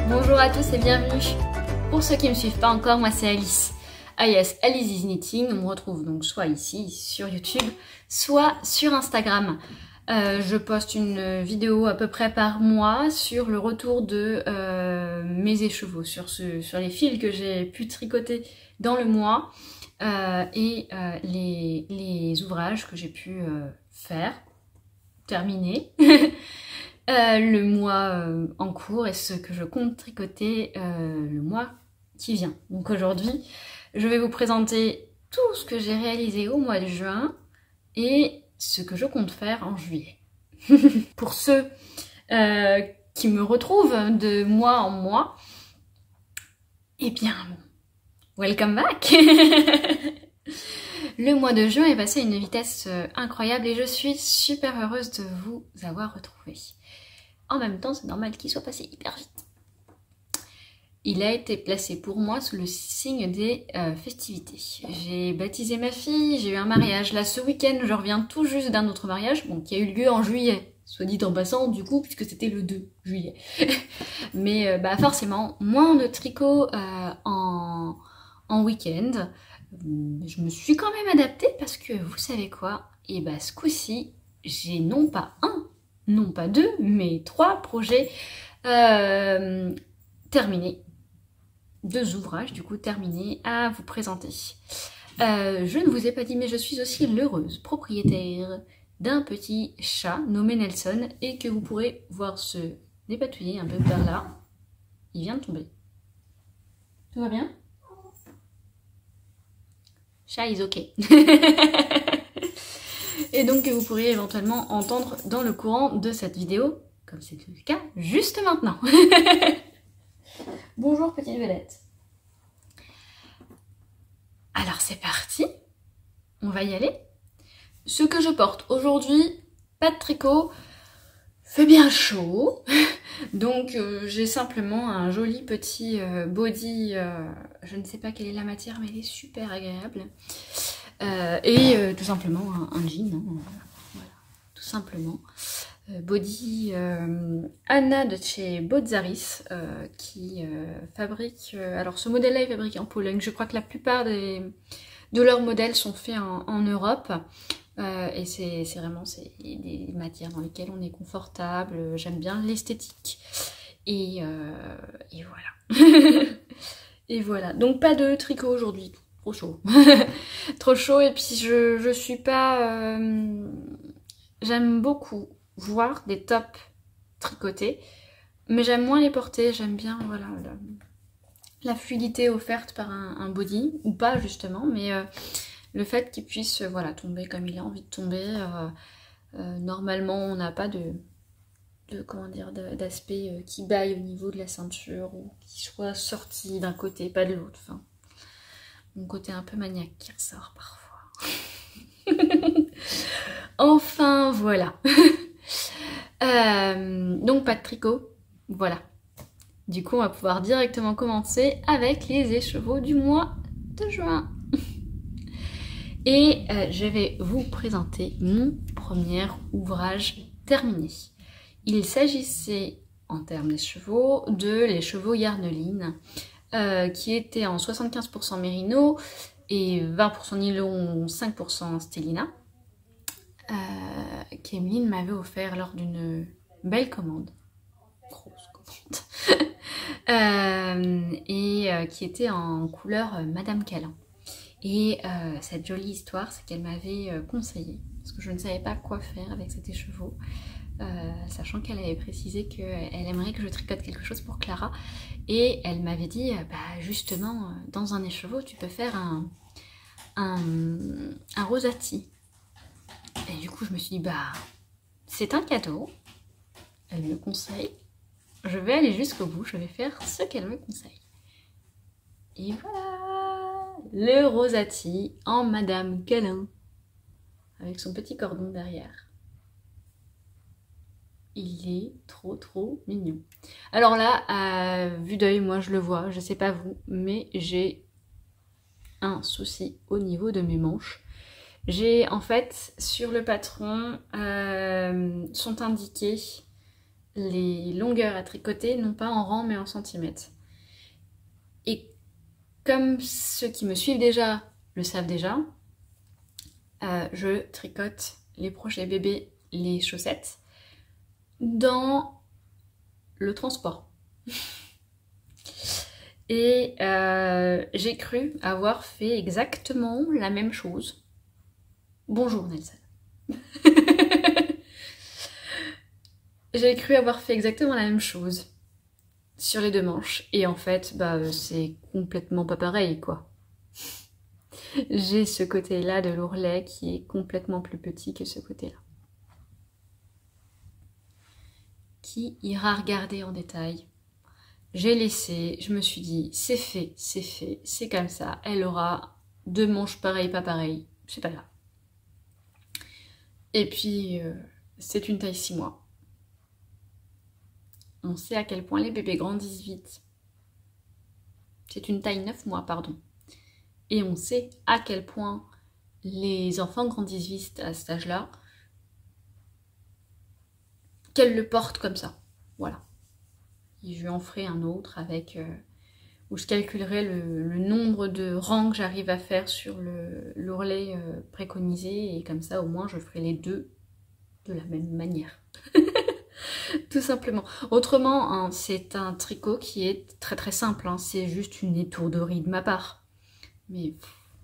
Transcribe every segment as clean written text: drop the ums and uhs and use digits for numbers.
Bonjour à tous et bienvenue. Pour ceux qui ne me suivent pas encore, moi c'est Alice. Alias Alice is Knitting. On me retrouve donc soit ici sur YouTube, soit sur Instagram. Je poste une vidéo à peu près par mois sur le retour de mes écheveaux, sur les fils que j'ai pu tricoter dans le mois et les ouvrages que j'ai pu faire, terminer. Le mois en cours et ce que je compte tricoter le mois qui vient. Donc aujourd'hui, je vais vous présenter tout ce que j'ai réalisé au mois de juin et ce que je compte faire en juillet. Pour ceux qui me retrouvent de mois en mois, eh bien, welcome back. Le mois de juin est passé à une vitesse incroyable et je suis super heureuse de vous avoir retrouvé. En même temps, c'est normal qu'il soit passé hyper vite. Il a été placé pour moi sous le signe des festivités. J'ai baptisé ma fille, j'ai eu un mariage. Là, ce week-end, je reviens tout juste d'un autre mariage, bon, qui a eu lieu en juillet. Soit dit en passant, du coup, puisque c'était le 2 juillet. Mais forcément, moins de tricot en week-end. Je me suis quand même adaptée parce que, vous savez quoi? Et bah, ce coup-ci, j'ai non pas un, non pas deux, mais 3 projets terminés. 2 ouvrages du coup terminés à vous présenter. Je ne vous ai pas dit, mais je suis aussi l'heureuse propriétaire d'un petit chat nommé Nelson et que vous pourrez voir se dépatouiller un peu par là. Il vient de tomber. Tout va bien? Chat is ok. Et donc que vous pourrez éventuellement entendre dans le courant de cette vidéo, comme c'est le cas juste maintenant. Bonjour petite belette. Alors c'est parti, on va y aller. Ce que je porte aujourd'hui, pas de tricot, fait bien chaud. Donc j'ai simplement un joli petit body, je ne sais pas quelle est la matière mais elle est super agréable. Et tout simplement un jean, hein, voilà, tout simplement. Body Anna de chez Bozzaris qui fabrique, alors ce modèle là est fabriqué en Pologne, je crois que la plupart de leurs modèles sont faits en Europe et c'est vraiment des matières dans lesquelles on est confortable, j'aime bien l'esthétique et voilà. Et voilà, donc pas de tricot aujourd'hui, trop chaud. Trop chaud et puis je suis pas... j'aime beaucoup voir des tops tricotés, mais j'aime moins les porter, j'aime bien voilà, la fluidité offerte par un body, ou pas justement, mais le fait qu'il puisse voilà, tomber comme il a envie de tomber. Normalement on n'a pas comment dire, d'aspect qui baille au niveau de la ceinture ou qui soit sorti d'un côté, pas de l'autre. Enfin, mon côté un peu maniaque qui ressort parfois. Enfin voilà. Donc pas de tricot, voilà. Du coup on va pouvoir directement commencer avec les écheveaux du mois de juin. Et je vais vous présenter mon premier ouvrage terminé. Il s'agissait en termes d'écheveaux de l'écheveau Yarneline qui était en 75% mérino et 20% nylon, 5% stélina. Qu'Emeline m'avait offert lors d'une belle commande, grosse commande, et qui était en couleur Madame Câlin. Et cette jolie histoire, c'est qu'elle m'avait conseillé, parce que je ne savais pas quoi faire avec cet écheveau, sachant qu'elle avait précisé qu'elle aimerait que je tricote quelque chose pour Clara. Et elle m'avait dit, bah justement, dans un écheveau, tu peux faire un rosati. Et du coup, je me suis dit, bah, c'est un cadeau. Elle me conseille. Je vais aller jusqu'au bout, je vais faire ce qu'elle me conseille. Et voilà, le rosati en Madame Câlin, avec son petit cordon derrière. Il est trop mignon. Alors là, à vue d'œil, moi je le vois, je sais pas vous, mais j'ai un souci au niveau de mes manches. J'ai en fait, sur le patron, sont indiquées les longueurs à tricoter, non pas en rang mais en centimètres. Et comme ceux qui me suivent déjà le savent déjà, je tricote les projets bébés, les chaussettes, dans le transport. Et j'ai cru avoir fait exactement la même chose. Bonjour Nelson. J'ai cru avoir fait exactement la même chose sur les deux manches. Et en fait, bah, c'est complètement pas pareil, quoi. J'ai ce côté-là de l'ourlet qui est complètement plus petit que ce côté-là. Qui ira regarder en détail? J'ai laissé, je me suis dit, c'est fait, c'est comme ça. Elle aura deux manches pareilles, pas pareilles, c'est pas grave. Et puis, c'est une taille 6 mois. On sait à quel point les bébés grandissent vite. C'est une taille 9 mois, pardon. Et on sait à quel point les enfants grandissent vite à cet âge-là, qu'elle le porte comme ça. Voilà. Et je lui en ferai un autre avec où je calculerai le nombre de rangs que j'arrive à faire sur l'ourlet préconisé, et comme ça au moins je ferai les deux de la même manière. Tout simplement. Autrement, hein, c'est un tricot qui est très simple, hein, c'est juste une étourderie de ma part. Mais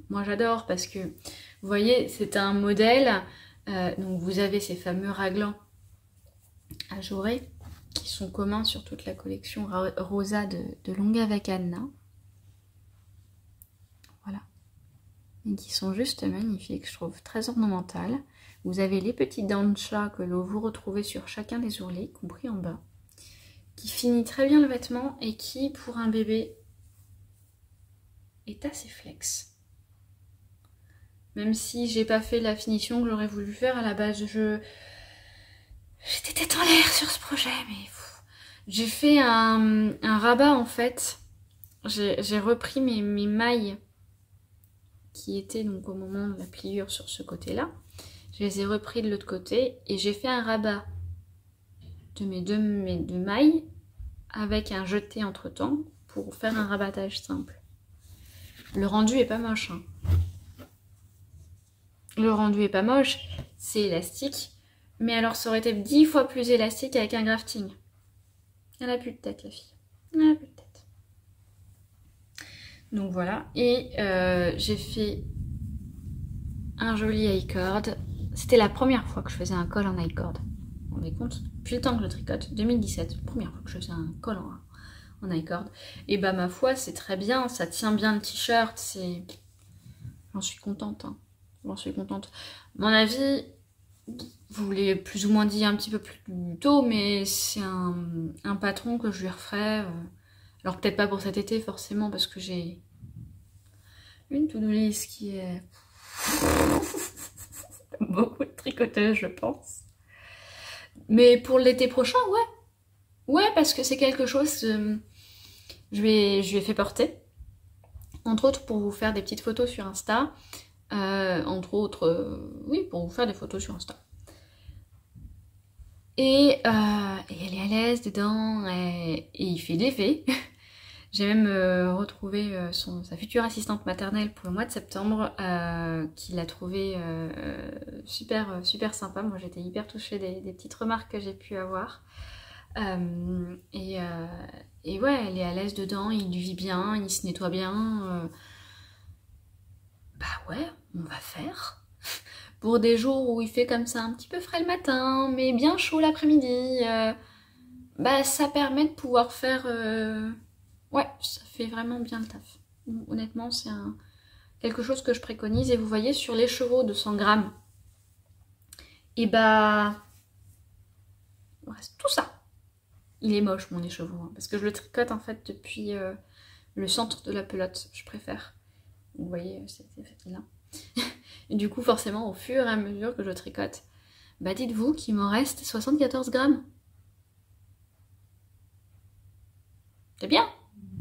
moi j'adore parce que, vous voyez, c'est un modèle, donc vous avez ces fameux raglans ajourés qui sont communs sur toute la collection Rosa de Longa Vacana. Voilà. Et qui sont juste magnifiques, je trouve, très ornementales. Vous avez les petites dents de chat que vous retrouvez sur chacun des ourlets, compris en bas, qui finit très bien le vêtement et qui, pour un bébé, est assez flex. Même si j'ai pas fait la finition que j'aurais voulu faire à la base, j'étais tête en l'air sur ce projet, mais j'ai fait un rabat en fait. J'ai repris mes mailles qui étaient donc au moment de la pliure sur ce côté-là. Je les ai repris de l'autre côté et j'ai fait un rabat de mes deux mailles avec un jeté entre temps pour faire un rabattage simple. Le rendu est pas moche, hein. Le rendu est pas moche, c'est élastique, mais alors ça aurait été 10 fois plus élastique avec un grafting. Elle a plus de tête, la fille. Elle a plus de tête. Donc voilà, et j'ai fait un joli I-cord. C'était la première fois que je faisais un col en I-cord. Vous vous rendez compte? Depuis le temps que je tricote, 2017, première fois que je faisais un col en I-cord. Et bah ma foi, c'est très bien, ça tient bien le t-shirt, c'est... J'en suis contente, hein. J'en suis contente. À mon avis, vous l'avez plus ou moins dit un petit peu plus tôt, mais c'est un patron que je lui referai. Alors peut-être pas pour cet été forcément, parce que j'ai une to-do list qui est... beaucoup de tricotage, je pense. Mais pour l'été prochain, ouais. Ouais, parce que c'est quelque chose que je lui ai fait porter. Entre autres pour vous faire des petites photos sur Insta. Entre autres, oui, pour vous faire des photos sur Insta. Et elle est à l'aise dedans, et il fait l'effet. J'ai même retrouvé sa future assistante maternelle pour le mois de septembre, qui l'a trouvé super sympa. Moi j'étais hyper touchée des petites remarques que j'ai pu avoir. Et ouais, elle est à l'aise dedans, il lui vit bien, il se nettoie bien. Bah ouais, on va faire. pour des jours où il fait comme ça un petit peu frais le matin, mais bien chaud l'après-midi, bah ça permet de pouvoir faire... Ouais, ça fait vraiment bien le taf. Honnêtement, c'est quelque chose que je préconise. Et vous voyez, sur l'écheveau de 100 grammes, et bah... il me reste tout ça. Il est moche mon écheveau, hein, parce que je le tricote en fait depuis le centre de la pelote, je préfère. Vous voyez, c'est là. Et du coup, forcément, au fur et à mesure que je tricote, bah dites-vous qu'il m'en reste 74 grammes. C'est bien,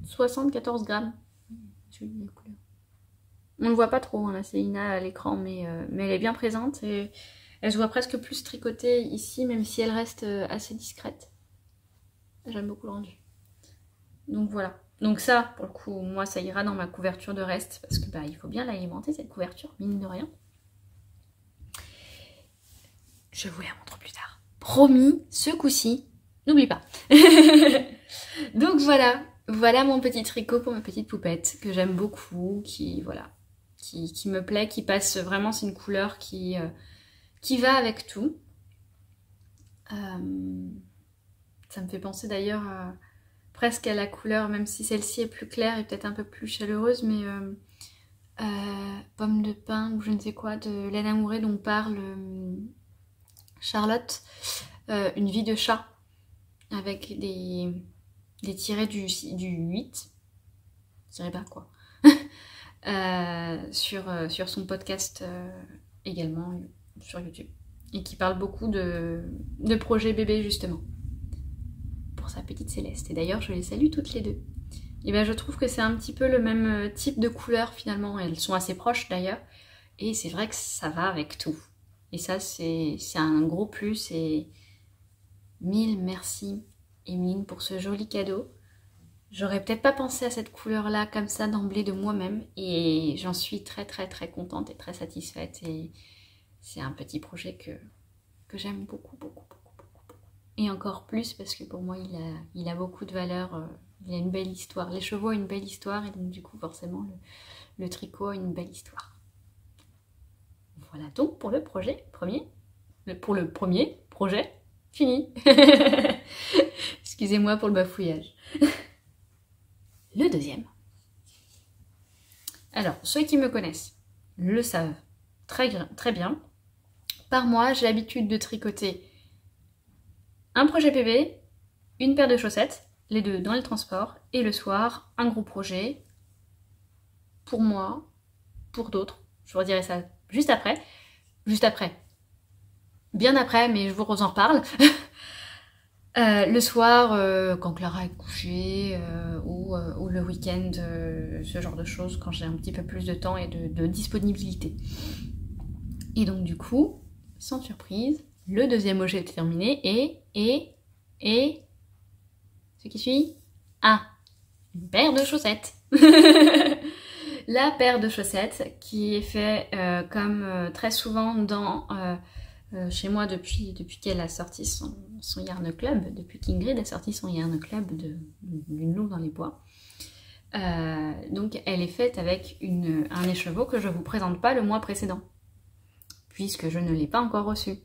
74 grammes. On ne voit pas trop, hein, la Célina à l'écran, mais elle est bien présente et elle se voit presque plus tricotée ici, même si elle reste assez discrète. J'aime beaucoup le rendu. Donc voilà. Donc ça, pour le coup, moi, ça ira dans ma couverture de reste, parce que bah, il faut bien l'alimenter, cette couverture, mine de rien. Je vous la montre plus tard. Promis, ce coup-ci, n'oublie pas. Donc voilà, voilà mon petit tricot pour ma petite poupette, que j'aime beaucoup, qui me plaît, qui passe vraiment, c'est une couleur qui va avec tout. Ça me fait penser d'ailleurs presque à la couleur, même si celle-ci est plus claire et peut-être un peu plus chaleureuse, mais pomme de pin ou je ne sais quoi, de Laine Amourée dont parle Charlotte, une vie de chat, avec des tirés du 8, je dirais pas quoi, sur son podcast également sur YouTube, et qui parle beaucoup de projets bébés justement, pour sa petite Céleste. Et d'ailleurs je les salue toutes les deux. Et bien je trouve que c'est un petit peu le même type de couleur finalement, elles sont assez proches d'ailleurs, et c'est vrai que ça va avec tout. Et ça c'est un gros plus, et mille merci Emeline pour ce joli cadeau. J'aurais peut-être pas pensé à cette couleur là comme ça d'emblée de moi-même, et j'en suis très très très contente et très satisfaite, et c'est un petit projet que j'aime beaucoup, beaucoup, beaucoup, beaucoup, beaucoup. Et encore plus parce que pour moi il a beaucoup de valeur, il a une belle histoire. Les chevaux ont une belle histoire, et donc du coup forcément le tricot a une belle histoire. Voilà donc pour le projet pour le premier projet fini. Excusez-moi pour le bafouillage. Le deuxième. Alors, ceux qui me connaissent le savent très bien. Par mois, j'ai l'habitude de tricoter un projet bébé, une paire de chaussettes, les deux dans les transports, et le soir, un gros projet pour moi, pour d'autres. Je vous redirai ça juste après. Juste après. Bien après, mais je vous en reparle. Le soir, quand Clara est couchée, ou le week-end, ce genre de choses, quand j'ai un petit peu plus de temps et de disponibilité. Et donc du coup, sans surprise, le deuxième objet est terminé, et ce qui suit, une paire de chaussettes. La paire de chaussettes qui est fait comme très souvent dans... chez moi depuis qu'elle a sorti son Yarn Club, depuis qu'Ingrid a sorti son Yarn Club d'une louve dans les bois. Donc elle est faite avec un écheveau que je ne vous présente pas le mois précédent, puisque je ne l'ai pas encore reçu.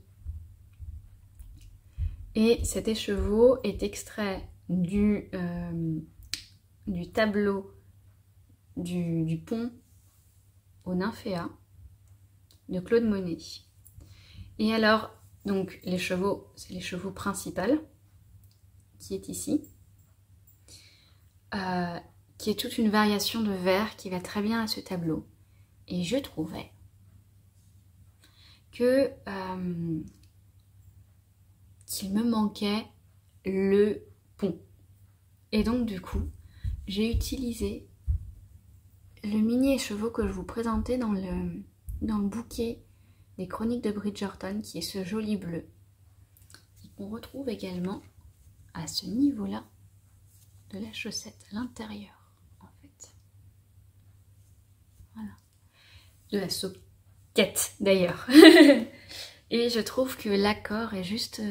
Et cet écheveau est extrait du tableau du pont aux Nymphéas de Claude Monet. Et alors, donc l'écheveau, c'est l'écheveau principal qui est ici, qui est toute une variation de vert qui va très bien à ce tableau. Et je trouvais que qu'il me manquait le pont. Et donc du coup, j'ai utilisé le mini écheveau que je vous présentais dans le bouquet des Chroniques de Bridgerton, qui est ce joli bleu, et qu'on retrouve également à ce niveau-là de la chaussette, à l'intérieur en fait. Voilà. De la soquette d'ailleurs. Et je trouve que l'accord est juste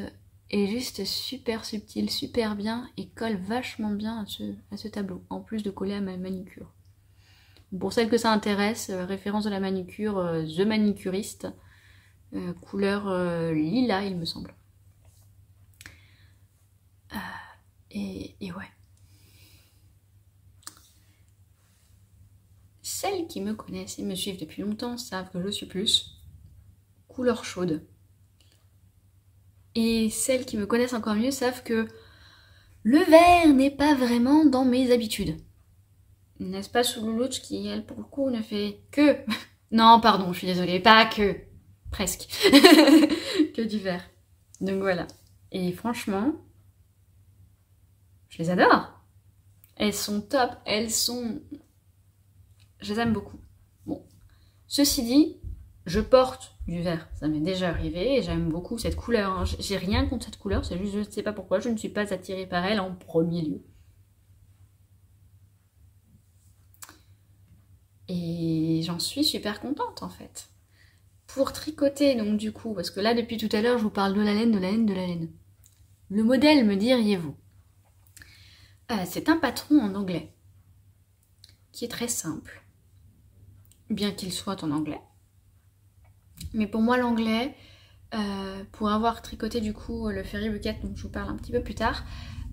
super subtil, super bien, et colle vachement bien à ce tableau, en plus de coller à ma manucure. Pour celles que ça intéresse, référence de la manucure, The Manicuriste, couleur lilas il me semble. Et ouais. Celles qui me connaissent et me suivent depuis longtemps savent que je suis plus couleur chaude. Et celles qui me connaissent encore mieux savent que le vert n'est pas vraiment dans mes habitudes. N'est-ce pas Souloulouch qui, elle, pour le coup, ne fait que... Non, pardon, je suis désolée, pas que. Presque. Que du vert. Donc voilà. Et franchement, je les adore. Elles sont top, elles sont... Je les aime beaucoup. Bon, ceci dit, je porte du vert, ça m'est déjà arrivé et j'aime beaucoup cette couleur. Hein. J'ai rien contre cette couleur, c'est juste je ne sais pas pourquoi, je ne suis pas attirée par elle en premier lieu. Et j'en suis super contente en fait. Pour tricoter donc du coup, parce que là depuis tout à l'heure je vous parle de la laine, de la laine, de la laine. Le modèle, me diriez-vous? C'est un patron en anglais qui est très simple, bien qu'il soit en anglais. Mais pour moi l'anglais, pour avoir tricoté du coup le Fairy Bucket dont je vous parle un petit peu plus tard,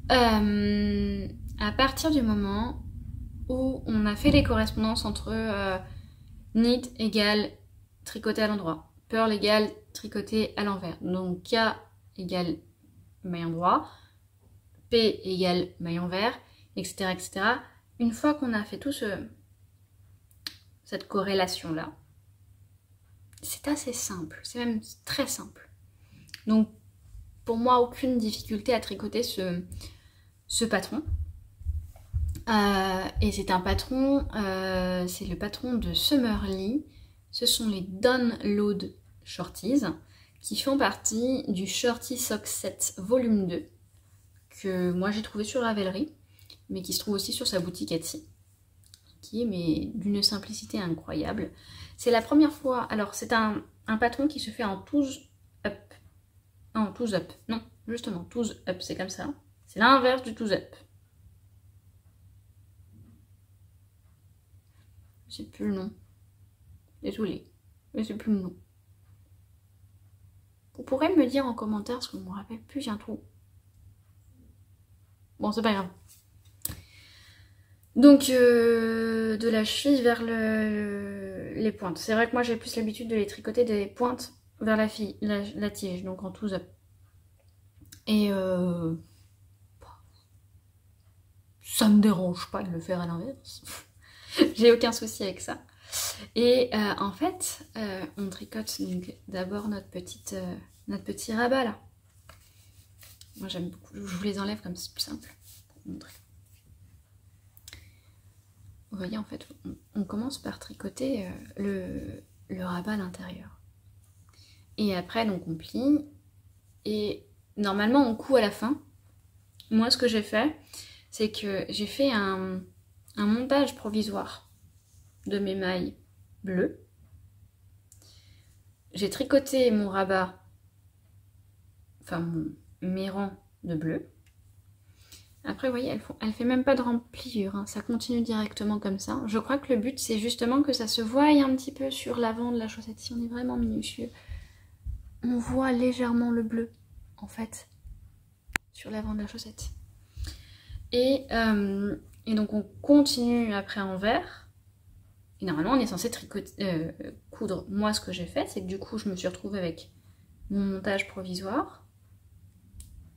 à partir du moment où on a fait les correspondances entre knit égale tricoter à l'endroit, purl égale tricoter à l'envers, donc K égale maille endroit, P égale maille envers, etc., etc. Une fois qu'on a fait tout cette corrélation là, c'est assez simple, c'est même très simple. Donc pour moi aucune difficulté à tricoter ce patron. Et c'est un patron, c'est le patron de Summerlee. Ce sont les Download Shorties qui font partie du Shorty Sock Set volume 2 que moi j'ai trouvé sur Ravelry, mais qui se trouve aussi sur sa boutique Etsy, qui est mais d'une simplicité incroyable. C'est la première fois, alors c'est un patron qui se fait en toes up. Non, toes up, non, justement, toes up, c'est comme ça. C'est l'inverse du toes up. Je sais plus le nom. Désolée, mais c'est plus le nom. Vous pourrez me dire en commentaire parce que je ne me rappelle plus, j'ai un trou. Bon, c'est pas grave. Donc, de la cheville vers les pointes. C'est vrai que moi j'ai plus l'habitude de les tricoter des pointes vers la tige, donc en toes up. Et ça me dérange pas de le faire à l'inverse. J'ai aucun souci avec ça. Et en fait, on tricote d'abord notre petit rabat là. Moi j'aime beaucoup, je vous les enlève comme c'est plus simple pour vous montrer. Vous voyez en fait, on commence par tricoter le rabat à l'intérieur. Et après donc on plie et normalement on coud à la fin. Moi ce que j'ai fait, c'est que j'ai fait un montage provisoire de mes mailles bleues. J'ai tricoté mon rabat, enfin mes rangs de bleu. Après, vous voyez, elle fait même pas de rempliure, hein. Ça continue directement comme ça. Je crois que le but, c'est justement que ça se voie un petit peu sur l'avant de la chaussette. Si on est vraiment minutieux, on voit légèrement le bleu, en fait, sur l'avant de la chaussette. Et donc, on continue après en vert. Et normalement, on est censé coudre. Moi, ce que j'ai fait, c'est que du coup, je me suis retrouvée avec mon montage provisoire,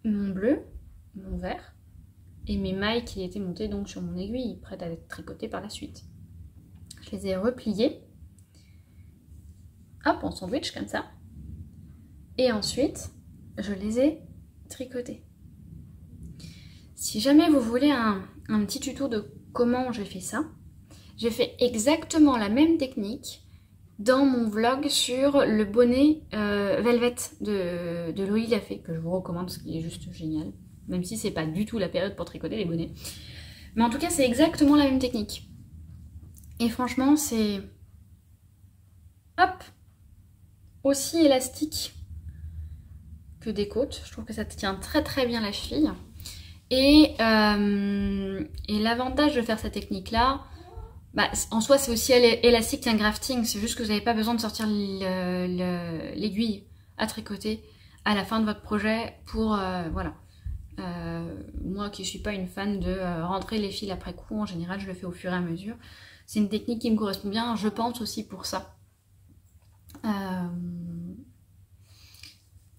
mon bleu, mon vert, et mes mailles qui étaient montées donc sur mon aiguille, prêtes à être tricotées par la suite. Je les ai repliées, hop, en sandwich comme ça, et ensuite je les ai tricotées. Si jamais vous voulez un petit tuto de comment j'ai fait ça, j'ai fait exactement la même technique dans mon vlog sur le bonnet Velvet de Loïc Lafay, que je vous recommande parce qu'il est juste génial. Même si c'est pas du tout la période pour tricoter les bonnets. Mais en tout cas, c'est exactement la même technique. Et franchement, c'est... Hop! Aussi élastique que des côtes. Je trouve que ça tient très très bien la cheville. Et l'avantage de faire cette technique-là, Bah, en soi, c'est aussi élastique qu'un grafting. C'est juste que vous n'avez pas besoin de sortir l'aiguille à tricoter à la fin de votre projet pour... voilà. Moi qui suis pas une fan de rentrer les fils après coup, en général, je le fais au fur et à mesure. C'est une technique qui me correspond bien, je pense aussi pour ça.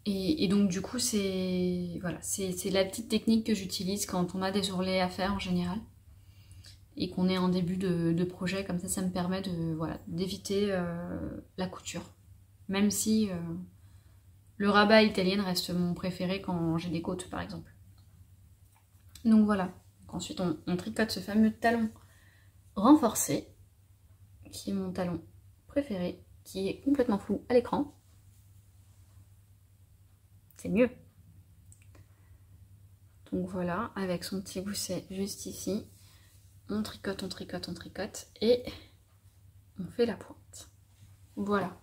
Et donc du coup, c'est voilà, c'est la petite technique que j'utilise quand on a des ourlets à faire en général. Et qu'on est en début de projet, comme ça me permet de voilà, d'éviter la couture. Même si le rabat italien reste mon préféré quand j'ai des côtes par exemple. Donc voilà. Donc ensuite on tricote ce fameux talon renforcé, qui est mon talon préféré, qui est complètement flou à l'écran. C'est mieux. Donc voilà, avec son petit gousset juste ici. On tricote, on tricote, on tricote et on fait la pointe. Voilà.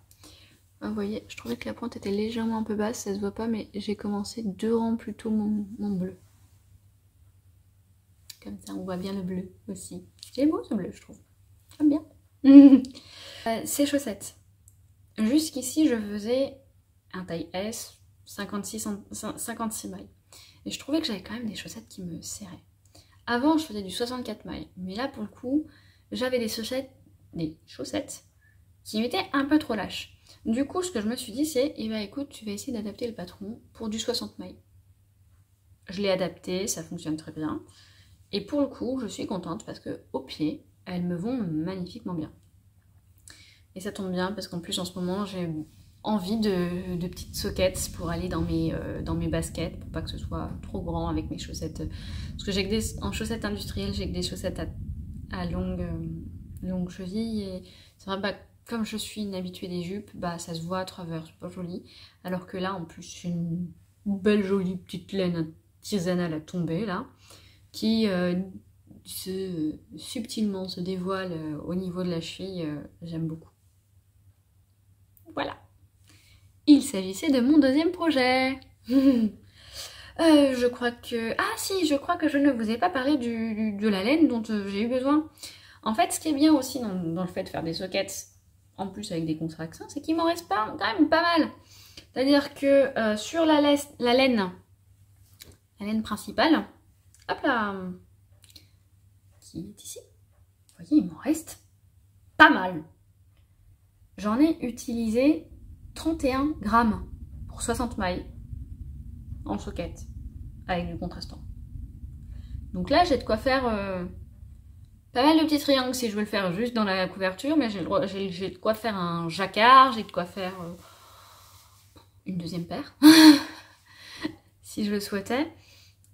Vous voyez, je trouvais que la pointe était légèrement un peu basse, ça se voit pas, mais j'ai commencé 2 rangs plus tôt mon bleu. Comme ça, on voit bien le bleu aussi. C'est beau ce bleu, je trouve. J'aime bien. Ces chaussettes. Jusqu'ici, je faisais un taille S, 56 mailles. Et je trouvais que j'avais quand même des chaussettes qui me serraient. Avant, je faisais du 64 mailles, mais là, pour le coup, j'avais des chaussettes qui m'étaient un peu trop lâches. Du coup, ce que je me suis dit, c'est, eh ben, écoute, tu vas essayer d'adapter le patron pour du 60 mailles. Je l'ai adapté, ça fonctionne très bien. Et pour le coup, je suis contente parce que au pied, elles me vont magnifiquement bien. Et ça tombe bien parce qu'en plus, en ce moment, j'ai envie de petites sockets pour aller dans mes baskets, pour pas que ce soit trop grand avec mes chaussettes. Parce que j'ai que en chaussettes industrielles, j'ai que des chaussettes à longue cheville. Et c'est vrai, bah, comme je suis une habituée des jupes, bah ça se voit à travers, c'est pas joli. Alors que là, en plus, c'est une belle jolie petite laine artisanale à tomber, là, qui subtilement se dévoile au niveau de la cheville. J'aime beaucoup. Voilà. Il s'agissait de mon deuxième projet. Je crois que... Ah si, je crois que je ne vous ai pas parlé de la laine dont j'ai eu besoin. En fait, ce qui est bien aussi dans le fait de faire des sockets, en plus avec des contractions, c'est qu'il m'en reste quand même pas mal. C'est-à-dire que sur la laine principale, hop là, qui est ici, vous voyez, il m'en reste pas mal. J'en ai utilisé 31 grammes pour 60 mailles en socket avec du contrastant. Donc là, j'ai de quoi faire pas mal de petits triangles si je veux le faire juste dans la couverture, mais j'ai de quoi faire un jacquard, j'ai de quoi faire une deuxième paire si je le souhaitais.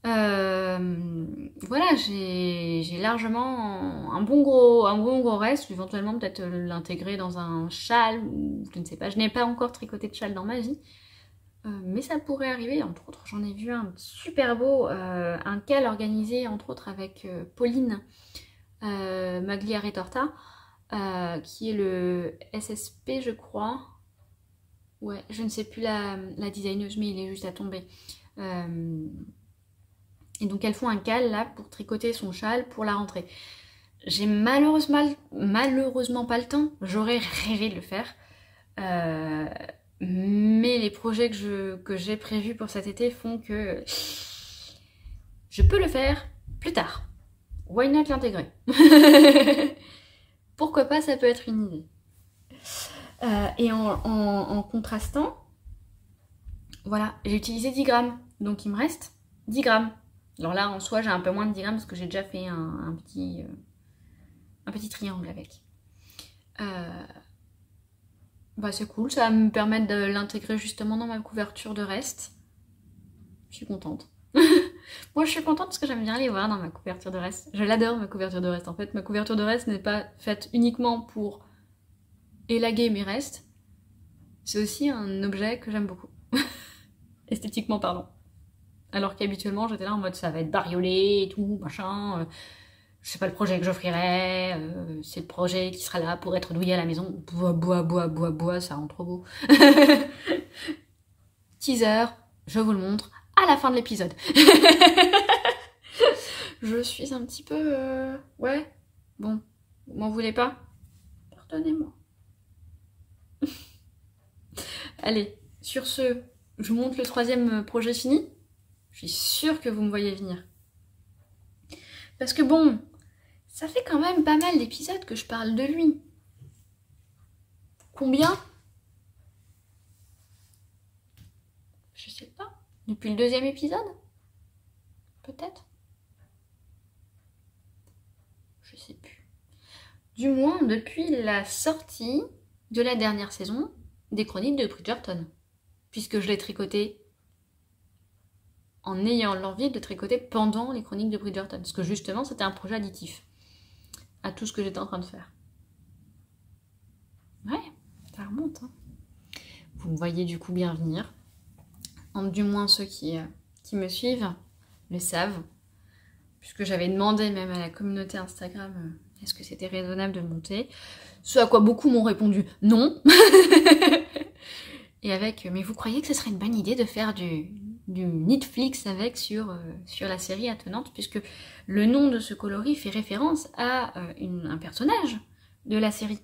Voilà, j'ai largement un bon gros reste, éventuellement peut-être l'intégrer dans un châle, ou je ne sais pas, je n'ai pas encore tricoté de châle dans ma vie, mais ça pourrait arriver. Entre autres, j'en ai vu un super beau, un cal organisé entre autres avec Pauline Magliari-Torta, qui est le SSP je crois, ouais, je ne sais plus la designeuse, mais il est juste à tomber. Et donc elles font un cal là pour tricoter son châle pour la rentrée. J'ai malheureusement pas le temps, j'aurais rêvé de le faire. Mais les projets que j'ai prévus pour cet été font que je peux le faire plus tard. Why not l'intégrer? Pourquoi pas, ça peut être une idée. Et en contrastant, voilà, j'ai utilisé 10 grammes, donc il me reste 10 grammes. Alors là, en soi, j'ai un peu moins de 10 grammes parce que j'ai déjà fait un petit triangle avec. Bah c'est cool, ça va me permettre de l'intégrer justement dans ma couverture de reste. Je suis contente. Moi, je suis contente parce que j'aime bien les voir dans ma couverture de reste. Je l'adore, ma couverture de reste. En fait, ma couverture de reste n'est pas faite uniquement pour élaguer mes restes. C'est aussi un objet que j'aime beaucoup. Esthétiquement parlant. Alors qu'habituellement, j'étais là en mode ça va être bariolé et tout, machin. C'est pas le projet que j'offrirai. C'est le projet qui sera là pour être douillé à la maison. Bois, ça rend trop beau. Teaser, je vous le montre à la fin de l'épisode. Je suis un petit peu... ouais, bon, Vous m'en voulez pas? Pardonnez-moi. Allez, sur ce, je vous montre le 3e projet fini. Je suis sûre que vous me voyez venir. Parce que bon, ça fait quand même pas mal d'épisodes que je parle de lui. Combien? Je sais pas. Depuis le 2e épisode? Peut-être? Je sais plus. Du moins depuis la sortie de la dernière saison des Chroniques de Bridgerton. Puisque je l'ai tricoté en ayant l'envie de tricoter pendant les Chroniques de Bridgerton. Parce que justement, c'était un projet additif à tout ce que j'étais en train de faire. Ouais, ça remonte. Hein. Vous me voyez du coup bien venir. Du moins ceux qui me suivent le savent. Puisque j'avais demandé même à la communauté Instagram est-ce que c'était raisonnable de monter. Ce à quoi beaucoup m'ont répondu non. Et avec, mais vous croyez que ce serait une bonne idée de faire du Netflix avec sur la série attenante, puisque le nom de ce coloris fait référence à un personnage de la série.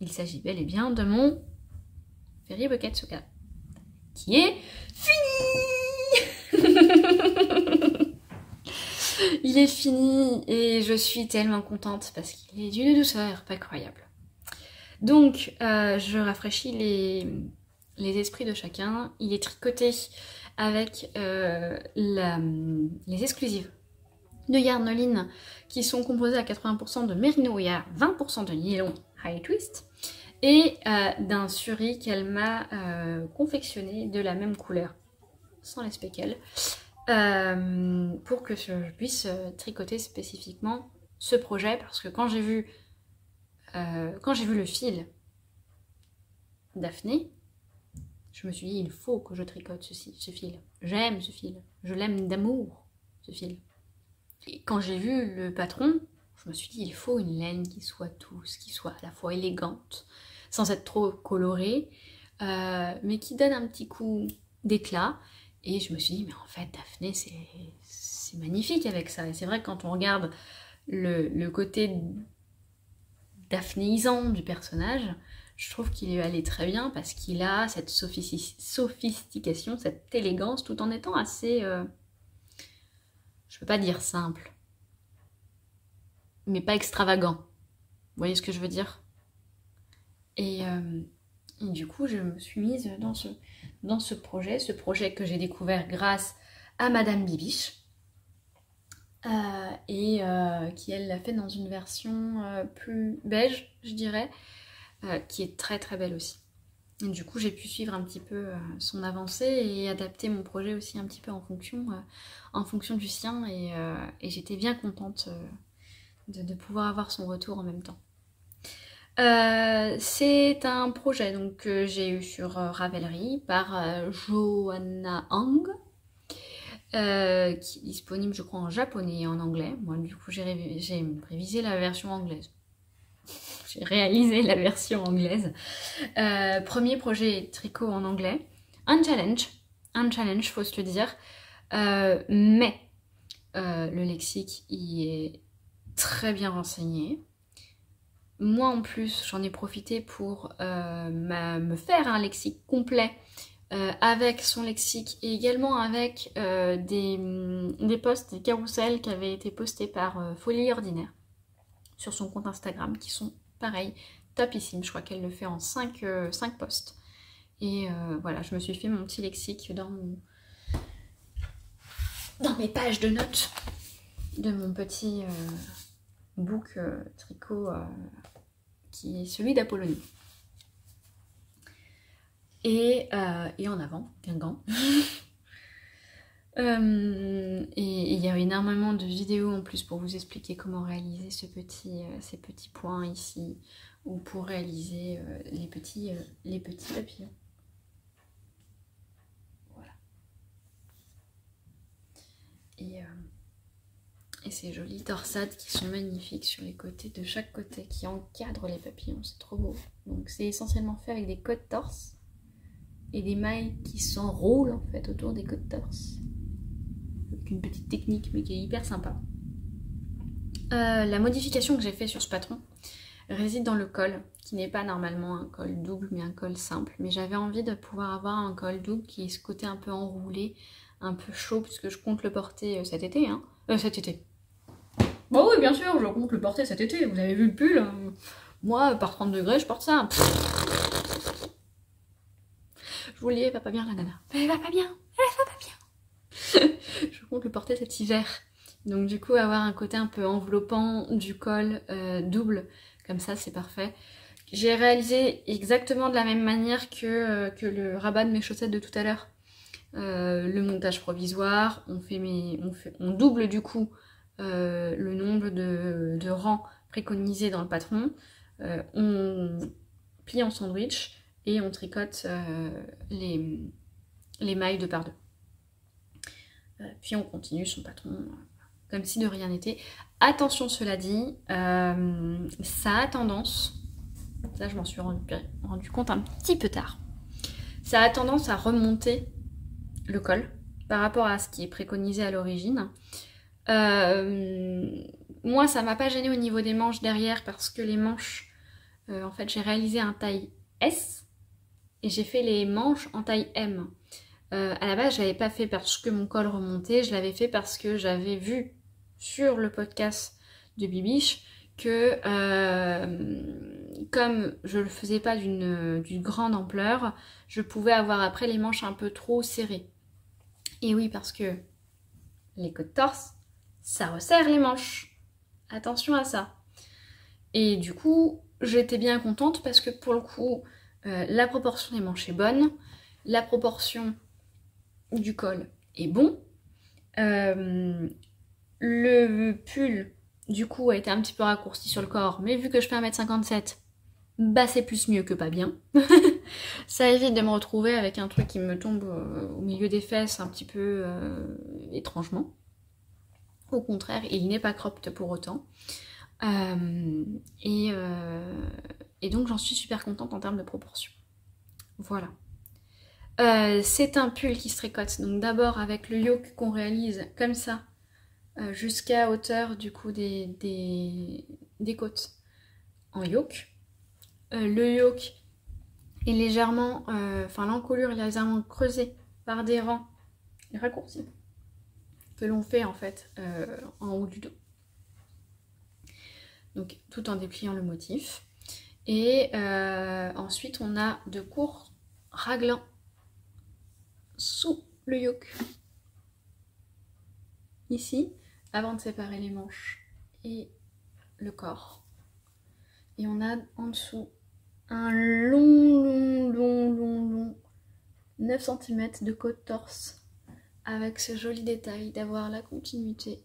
Il s'agit bel et bien de mon Fairy Bucket Soka, qui est fini. Il est fini et je suis tellement contente parce qu'il est d'une douceur pas croyable. Donc, je rafraîchis les esprits de chacun. Il est tricoté avec les exclusives de Yarnoline qui sont composées à 80% de mérino et à 20% de nylon high twist et d'un suri qu'elle m'a confectionné de la même couleur, sans les speckles, pour que je puisse tricoter spécifiquement ce projet, parce que quand j'ai vu le fil Daphné, je me suis dit, il faut que je tricote ce fil. J'aime ce fil. Je l'aime d'amour, ce fil. Et quand j'ai vu le patron, je me suis dit, il faut une laine qui soit douce, qui soit à la fois élégante, sans être trop colorée, mais qui donne un petit coup d'éclat. Et je me suis dit, mais en fait, Daphné, c'est magnifique avec ça. Et c'est vrai que quand on regarde le côté daphnéisant du personnage, je trouve qu'il est allé très bien parce qu'il a cette sophistication, cette élégance, tout en étant assez, je peux pas dire simple, mais pas extravagant. Vous voyez ce que je veux dire? Et du coup, je me suis mise dans ce projet que j'ai découvert grâce à Madame Bibiche, qui elle l'a fait dans une version plus beige, je dirais, qui est très très belle aussi. Et du coup, j'ai pu suivre un petit peu son avancée et adapter mon projet aussi un petit peu en fonction du sien, et j'étais bien contente de pouvoir avoir son retour en même temps. C'est un projet donc, que j'ai eu sur Ravelry par Johanna Hang, qui est disponible je crois en japonais et en anglais. Moi du coup j'ai révisé la version anglaise. J'ai réalisé la version anglaise. Premier projet tricot en anglais. Un challenge faut se le dire. Mais le lexique y est très bien renseigné. Moi en plus j'en ai profité pour me faire un lexique complet avec son lexique et également avec des posts, des carousels qui avaient été postés par Folie Ordinaire sur son compte Instagram, qui sont pareil, topissimes. Je crois qu'elle le fait en 5 posts. Et voilà, je me suis fait mon petit lexique dans mes pages de notes de mon petit book tricot qui est celui d'Apollonie. Et en avant, Guingamp. Et il y a énormément de vidéos en plus pour vous expliquer comment réaliser ces petits points ici, ou pour réaliser les petits papillons. Voilà. Et ces jolies torsades qui sont magnifiques sur les côtés, de chaque côté, qui encadrent les papillons, c'est trop beau. Donc c'est essentiellement fait avec des côtes torse et des mailles qui s'enroulent en fait autour des côtes torse. Avec une petite technique mais qui est hyper sympa. La modification que j'ai fait sur ce patron réside dans le col, qui n'est pas normalement un col double mais un col simple. Mais j'avais envie de pouvoir avoir un col double qui ait ce côté un peu enroulé, un peu chaud, puisque je compte le porter cet été. Hein. Cet été. Bah oui, bien sûr, je compte le porter cet été. Vous avez vu le pull moi, par 30 degrés, je porte ça. Je vous le dis, elle va pas bien la nana. Elle va pas bien, elle va pas bien. Je compte le porter cet hiver. Donc du coup, avoir un côté un peu enveloppant du col double, comme ça, c'est parfait. J'ai réalisé exactement de la même manière que le rabat de mes chaussettes de tout à l'heure. Le montage provisoire, on double du coup le nombre de rangs préconisés dans le patron. On plie en sandwich et on tricote les mailles de par deux. Puis on continue son patron comme si de rien n'était. Attention, cela dit, ça a tendance, ça je m'en suis rendu compte un petit peu tard, ça a tendance à remonter le col par rapport à ce qui est préconisé à l'origine. Moi ça m'a pas gêné au niveau des manches derrière parce que les manches, en fait j'ai réalisé un taille S et j'ai fait les manches en taille M. À la base je l'avais pas fait parce que mon col remontait, je l'avais fait parce que j'avais vu sur le podcast de Bibiche que comme je le faisais pas d'une grande ampleur, je pouvais avoir après les manches un peu trop serrées. Et oui, parce que les côtes torse, ça resserre les manches. Attention à ça. Et du coup, j'étais bien contente parce que pour le coup, la proportion des manches est bonne, la proportion du col est bon. Le pull, du coup, a été un petit peu raccourci sur le corps, mais vu que je fais 1m57, bah c'est plus mieux que pas bien. Ça évite de me retrouver avec un truc qui me tombe au milieu des fesses un petit peu étrangement. Au contraire, il n'est pas cropped pour autant. Et donc j'en suis super contente en termes de proportion. Voilà. C'est un pull qui se tricote, donc d'abord avec le yoke qu'on réalise comme ça, jusqu'à hauteur du coup des côtes en yoke. Le yoke est légèrement, l'encolure est légèrement creusée par des rangs raccourcis que l'on fait en fait en haut du dos. Donc tout en dépliant le motif. Et ensuite on a de courts raglans sous le yoke. Ici, avant de séparer les manches et le corps. Et on a en dessous un long 9 cm de côte torse avec ce joli détail d'avoir la continuité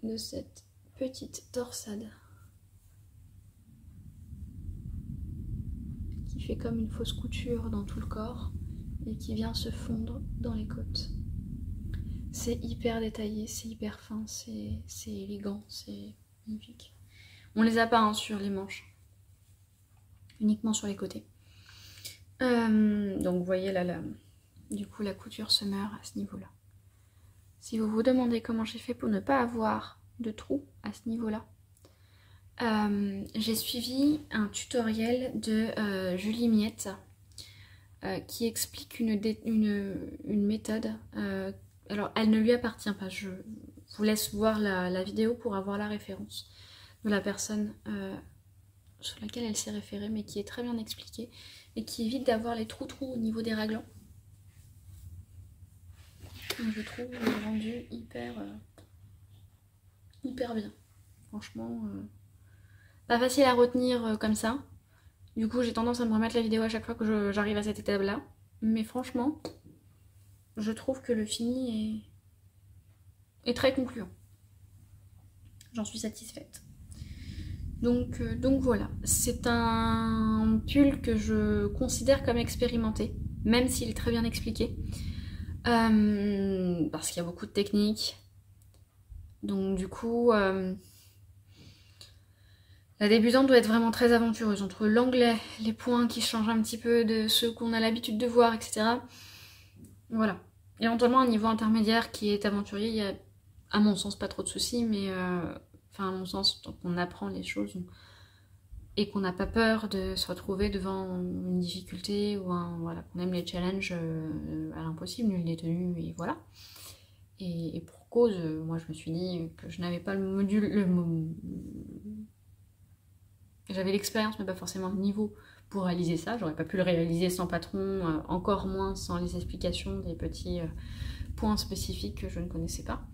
de cette petite torsade qui fait comme une fausse couture dans tout le corps et qui vient se fondre dans les côtes. C'est hyper détaillé, c'est hyper fin, c'est élégant, c'est magnifique. On les a pas hein, sur les manches, uniquement sur les côtés. Donc vous voyez là, du coup la couture se meurt à ce niveau-là. Si vous vous demandez comment j'ai fait pour ne pas avoir de trous à ce niveau-là, j'ai suivi un tutoriel de Julie Miette qui explique une méthode. Alors elle ne lui appartient pas, je vous laisse voir la vidéo pour avoir la référence de la personne sur laquelle elle s'est référée, mais qui est très bien expliquée et qui évite d'avoir les trous au niveau des raglans. Donc je trouve le rendu hyper bien. Franchement, pas facile à retenir comme ça. Du coup j'ai tendance à me remettre la vidéo à chaque fois que j'arrive à cette étape-là. Mais franchement, je trouve que le fini est très concluant. J'en suis satisfaite. Donc voilà, c'est un pull que je considère comme expérimenté, même s'il est très bien expliqué. Parce qu'il y a beaucoup de techniques. Donc du coup, la débutante doit être vraiment très aventureuse entre l'anglais, les points qui changent un petit peu de ceux qu'on a l'habitude de voir, etc. Voilà. Éventuellement un niveau intermédiaire qui est aventurier, il y a à mon sens, pas trop de soucis, mais enfin, à mon sens, tant qu'on apprend les choses et qu'on n'a pas peur de se retrouver devant une difficulté ou voilà, qu'on aime les challenges à l'impossible, nul n'est tenu, et voilà. Et pour cause, moi je me suis dit que je n'avais pas le module, j'avais l'expérience mais pas forcément le niveau pour réaliser ça. J'aurais pas pu le réaliser sans patron, encore moins sans les explications des petits points spécifiques que je ne connaissais pas.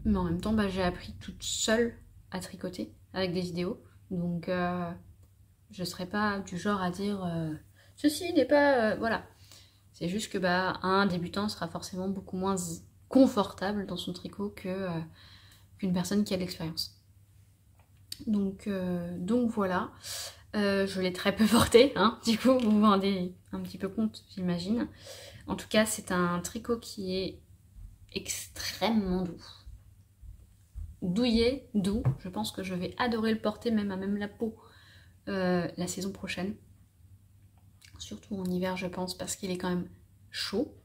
Mais en même temps, j'ai appris toute seule à tricoter avec des vidéos. Donc je serais pas du genre à dire ceci n'est pas... voilà. C'est juste que un débutant sera forcément beaucoup moins confortable dans son tricot qu'une personne qui a de l'expérience. Donc voilà, je l'ai très peu porté, hein, du coup vous vous rendez un petit peu compte, j'imagine. En tout cas, c'est un tricot qui est extrêmement doux. Douillet, doux, je pense que je vais adorer le porter même à même la peau la saison prochaine. Surtout en hiver, je pense, parce qu'il est quand même chaud.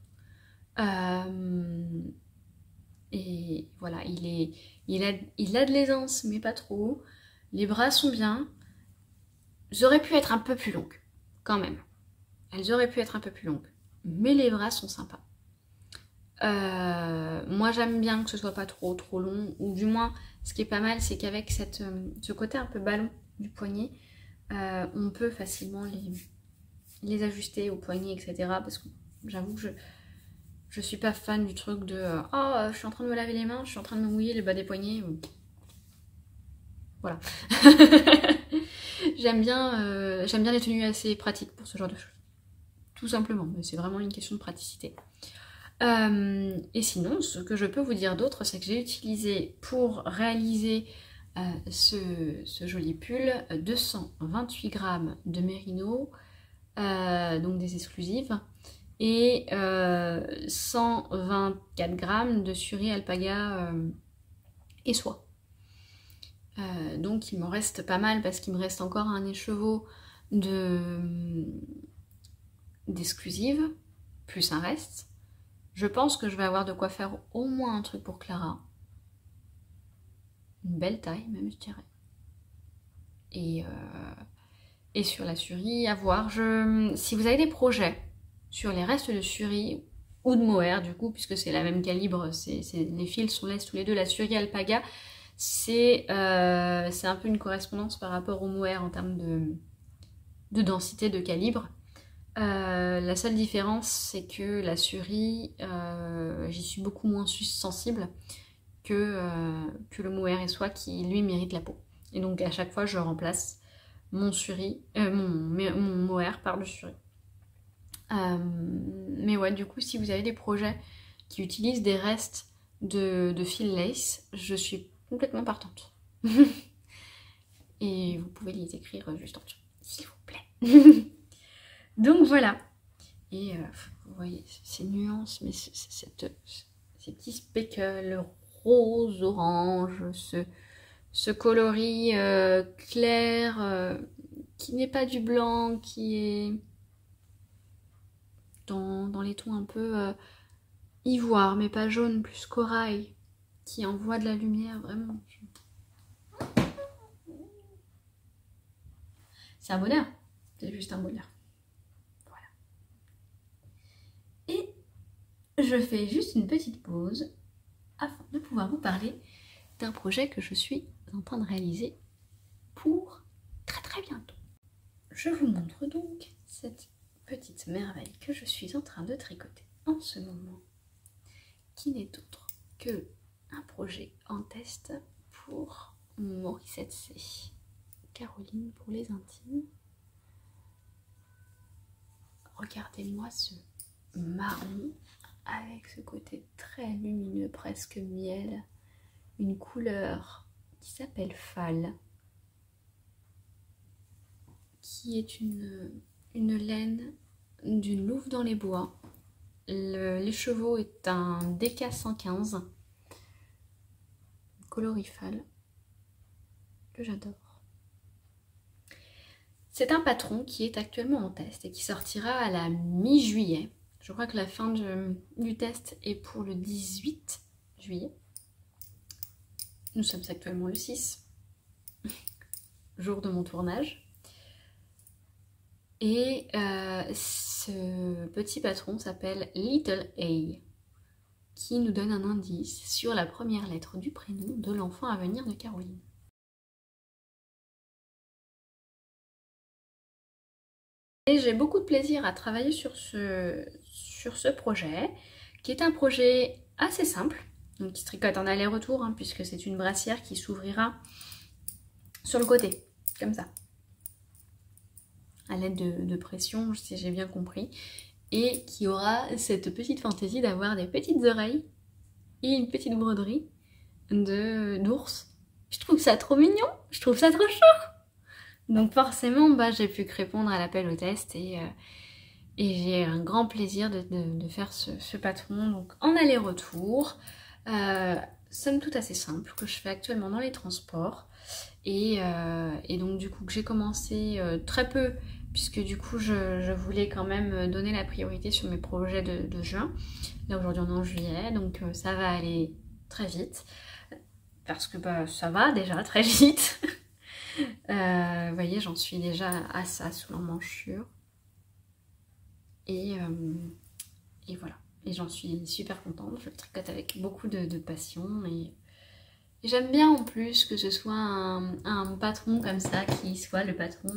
Et voilà, il a de l'aisance, mais pas trop. Les bras sont bien. Elles auraient pu être un peu plus longues, quand même. Elles auraient pu être un peu plus longues. Mais les bras sont sympas. Moi, j'aime bien que ce soit pas trop long. Ou du moins, ce qui est pas mal, c'est qu'avec ce côté un peu ballon du poignet, on peut facilement les ajuster au poignet, etc. Parce que j'avoue que je suis pas fan du truc de oh, je suis en train de me laver les mains, je suis en train de me mouiller les bas des poignets. Voilà. J'aime bien les tenues assez pratiques pour ce genre de choses. Tout simplement, c'est vraiment une question de praticité. Et sinon, ce que je peux vous dire d'autre, c'est que j'ai utilisé pour réaliser ce joli pull 228 grammes de mérino, donc des exclusives, et 124 grammes de suri alpaga et soie. Donc il me reste pas mal parce qu'il me reste encore un écheveau d'exclusives, plus un reste. Je pense que je vais avoir de quoi faire au moins un truc pour Clara. Une belle taille même, je dirais. Et sur la suri, à voir. Si vous avez des projets sur les restes de suri ou de mohair, du coup, puisque c'est la même calibre, les fils sont tous les deux, la suri alpaga, c'est un peu une correspondance par rapport au mohair en termes de densité, de calibre. La seule différence, c'est que la suri, j'y suis beaucoup moins sensible que le mohair et soie qui, lui, mérite la peau. Et donc, à chaque fois, je remplace mon mohair par le suri. Mais ouais, du coup, si vous avez des projets qui utilisent des restes de fil lace, je suis complètement partante. Et vous pouvez les écrire juste en dessous, s'il vous plaît. Donc voilà. Et vous voyez ces nuances, mais ces petits speckles rose, orange, ce coloris clair qui n'est pas du blanc, qui est dans les tons un peu ivoire, mais pas jaune, plus corail, qui envoie de la lumière, vraiment. C'est un bonheur, c'est juste un bonheur. Voilà. Et je fais juste une petite pause afin de pouvoir vous parler d'un projet que je suis en train de réaliser pour très bientôt. Je vous montre donc cette petite merveille que je suis en train de tricoter en ce moment, qui n'est autre que un projet en test pour Morissette C. Caroline pour les intimes. Regardez-moi ce marron avec ce côté très lumineux, presque miel, une couleur qui s'appelle Fall, qui est une laine d'une louve dans les bois. L'écheveau est un DK 115 colorifal que j'adore. C'est un patron qui est actuellement en test et qui sortira à la mi-juillet. Je crois que la fin du test est pour le 18 juillet. Nous sommes actuellement le 6, jour de mon tournage. Et ce petit patron s'appelle Little A, qui nous donne un indice sur la première lettre du prénom de l'enfant à venir de Caroline. Et j'ai beaucoup de plaisir à travailler sur ce projet, qui est un projet assez simple, donc qui se tricote en aller-retour, hein, puisque c'est une brassière qui s'ouvrira sur le côté, comme ça, à l'aide de pression, si j'ai bien compris, et qui aura cette petite fantaisie d'avoir des petites oreilles et une petite broderie d'ours. Je trouve ça trop mignon, je trouve ça trop chou. Donc forcément, bah, j'ai pu répondre à l'appel au test et j'ai un grand plaisir de faire ce patron donc en aller-retour. Somme toute assez simple, que je fais actuellement dans les transports. Et donc du coup que j'ai commencé très peu, puisque du coup je voulais quand même donner la priorité sur mes projets de juin. Là aujourd'hui on est en juillet, donc ça va aller très vite. Parce que bah, ça va déjà très vite. Vous voyez, j'en suis déjà à ça sous l'emmanchure. Et voilà. Et j'en suis super contente. Je le tricote avec beaucoup de passion. Et j'aime bien en plus que ce soit un patron comme ça qui soit le patron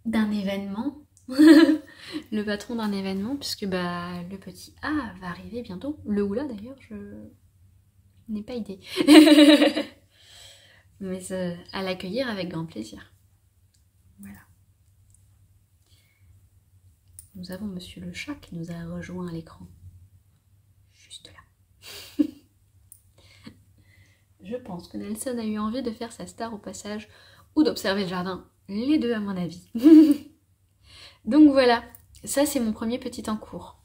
d'un événement. Le patron d'un événement, puisque bah, le petit A va arriver bientôt. Le oula d'ailleurs, je n'ai pas idée. Mais à l'accueillir avec grand plaisir. Voilà. Nous avons Monsieur le chat qui nous a rejoint à l'écran. Juste là. Je pense que Nelson a eu envie de faire sa star au passage ou d'observer le jardin. Les deux à mon avis. Donc voilà, ça c'est mon premier petit en cours.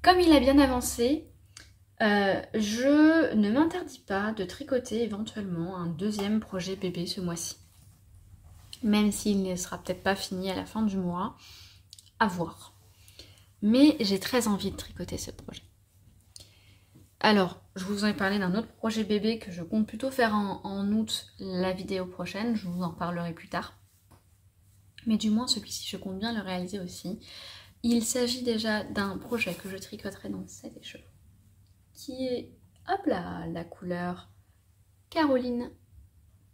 Comme il a bien avancé, je ne m'interdis pas de tricoter éventuellement un deuxième projet bébé ce mois-ci. Même s'il ne sera peut-être pas fini à la fin du mois, à voir. Mais j'ai très envie de tricoter ce projet. Alors, je vous en ai parlé d'un autre projet bébé que je compte plutôt faire en août, la vidéo prochaine, je vous en parlerai plus tard. Mais du moins celui-ci, je compte bien le réaliser aussi. Il s'agit déjà d'un projet que je tricoterai dans 7 écheveaux, qui est, hop là, la couleur Caroline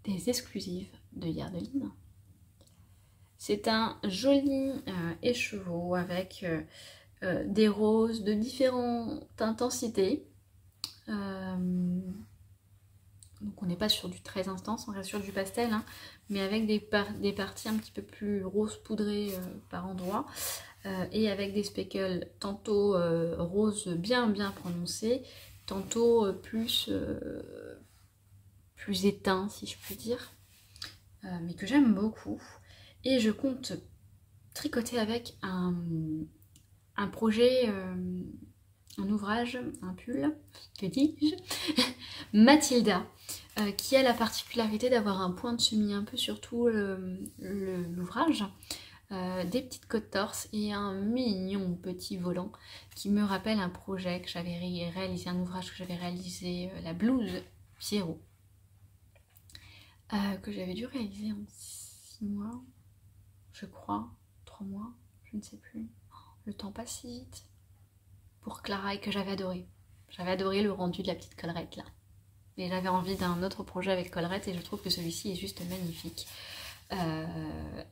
des exclusives de Yardeline. C'est un joli écheveau avec des roses de différentes intensités. Donc on n'est pas sur du très intense, on reste sur du pastel, hein, mais avec des parties un petit peu plus rose poudrées par endroits, et avec des speckles tantôt rose bien prononcés, tantôt plus éteints si je puis dire, mais que j'aime beaucoup. Et je compte tricoter avec un projet, un ouvrage, un pull, que dis-je, Mathilda, qui a la particularité d'avoir un point de semis un peu sur tout l'ouvrage, des petites côtes torse et un mignon petit volant qui me rappelle un projet que j'avais réalisé, un ouvrage que j'avais réalisé, la blouse Pierrot, que j'avais dû réaliser en 6 mois, je crois, 3 mois, je ne sais plus. Le temps passe si vite. Pour Clara, et que j'avais adoré. J'avais adoré le rendu de la petite collerette là. Et j'avais envie d'un autre projet avec collerette et je trouve que celui-ci est juste magnifique.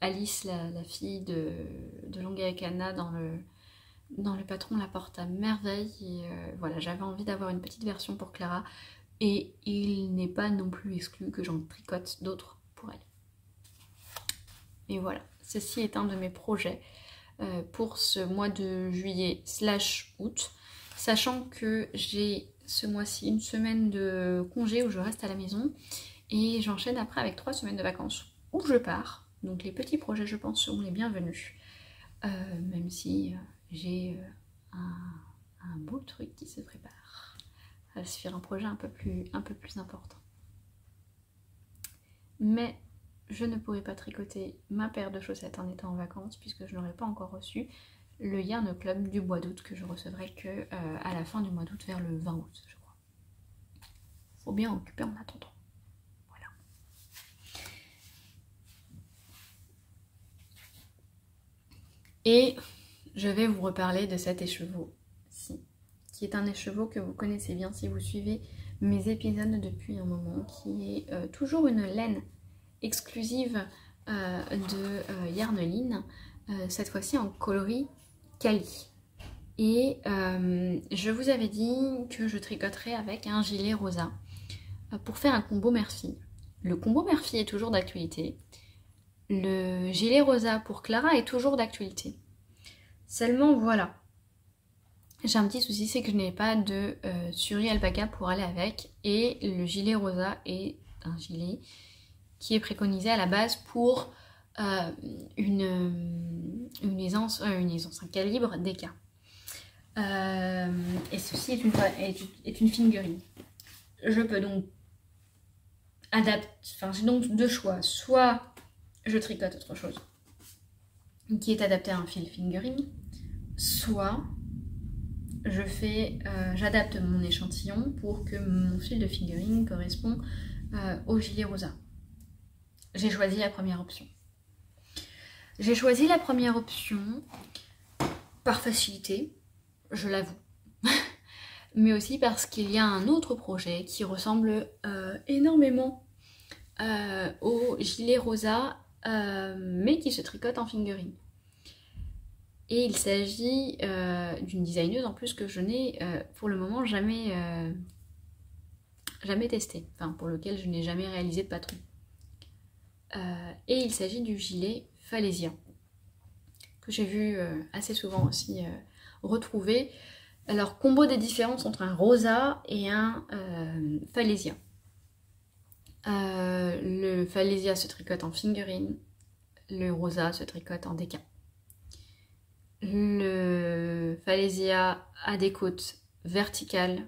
Alice, la fille de Longa et Cana dans le patron, la porte à merveille. Et voilà, j'avais envie d'avoir une petite version pour Clara. Et il n'est pas non plus exclu que j'en tricote d'autres pour elle. Et voilà, ceci est un de mes projets pour ce mois de juillet/août, sachant que j'ai ce mois-ci une semaine de congé où je reste à la maison et j'enchaîne après avec 3 semaines de vacances où je pars. Donc les petits projets, je pense, seront les bienvenus, même si j'ai un beau truc qui se prépare. Ça va se faire un projet un peu plus important. Mais je ne pourrai pas tricoter ma paire de chaussettes en étant en vacances puisque je n'aurai pas encore reçu le Yarn Club du mois d'août que je recevrai que à la fin du mois d'août, vers le 20 août je crois. Faut bien occuper en attendant. Voilà. Et je vais vous reparler de cet écheveau-ci, qui est un écheveau que vous connaissez bien si vous suivez mes épisodes depuis un moment, qui est toujours une laine exclusive de Yarneline, cette fois-ci en coloris Cali. Et je vous avais dit que je tricoterais avec un gilet rosa pour faire un combo mère-fille. Le combo mère-fille est toujours d'actualité. Le gilet rosa pour Clara est toujours d'actualité. Seulement voilà, j'ai un petit souci, c'est que je n'ai pas de suri alpaca pour aller avec. Et le gilet rosa est un gilet qui est préconisé à la base pour une aisance, un calibre DK. Et ceci est une fingering. Je peux donc adapter, enfin j'ai donc deux choix, soit je tricote autre chose qui est adapté à un fil fingering, soit j'adapte mon échantillon pour que mon fil de fingering corresponde au gilet rosa. J'ai choisi la première option. J'ai choisi la première option par facilité, je l'avoue, mais aussi parce qu'il y a un autre projet qui ressemble énormément au gilet rosa, mais qui se tricote en fingering. Et il s'agit d'une designeuse en plus que je n'ai pour le moment jamais testé, enfin pour lequel je n'ai jamais réalisé de patron. Et il s'agit du gilet Falesia, que j'ai vu assez souvent aussi retrouver. Alors, combo des différences entre un rosa et un Falesia. Le Falesia se tricote en fingering, le rosa se tricote en DK. Le Falesia a des côtes verticales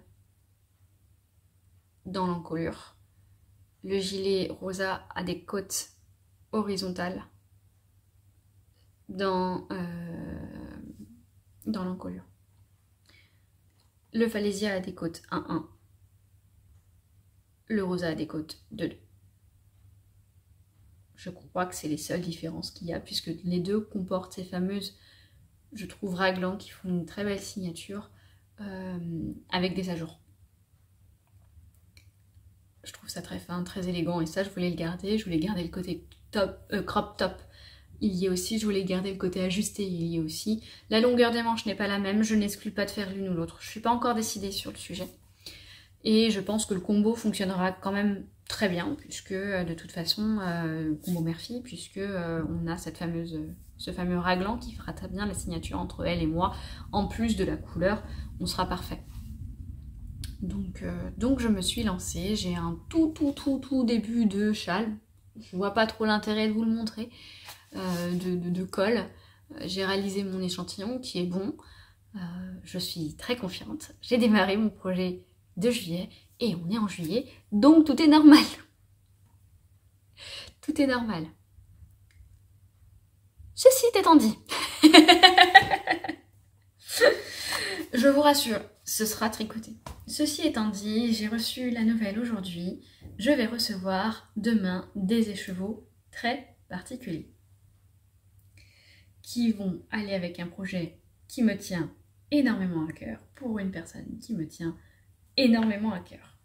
dans l'encolure. Le gilet rosa a des côtes horizontales dans l'encolure. Le Falesia a des côtes 1-1. Le rosa a des côtes 2-2. Je crois que c'est les seules différences qu'il y a, puisque les deux comportent ces fameuses, je trouve, raglans qui font une très belle signature avec des ajours. Je trouve ça très fin, très élégant, et ça je voulais le garder. Je voulais garder le côté crop top. Il y a aussi, je voulais garder le côté ajusté, il y a aussi. La longueur des manches n'est pas la même, je n'exclus pas de faire l'une ou l'autre. Je ne suis pas encore décidée sur le sujet. Et je pense que le combo fonctionnera quand même très bien, puisque de toute façon, combo mère-fille, puisque on a ce fameux raglan qui fera très bien la signature entre elle et moi. En plus de la couleur, on sera parfait. Donc je me suis lancée, j'ai un tout début de châle. Je vois pas trop l'intérêt de vous le montrer. De colle. J'ai réalisé mon échantillon qui est bon. Je suis très confiante. J'ai démarré mon projet de juillet et on est en juillet, donc tout est normal. Tout est normal. Ceci étant dit, je vous rassure, ce sera tricoté. Ceci étant dit, j'ai reçu la nouvelle aujourd'hui. Je vais recevoir demain des écheveaux très particuliers, qui vont aller avec un projet qui me tient énormément à cœur, pour une personne qui me tient énormément à cœur.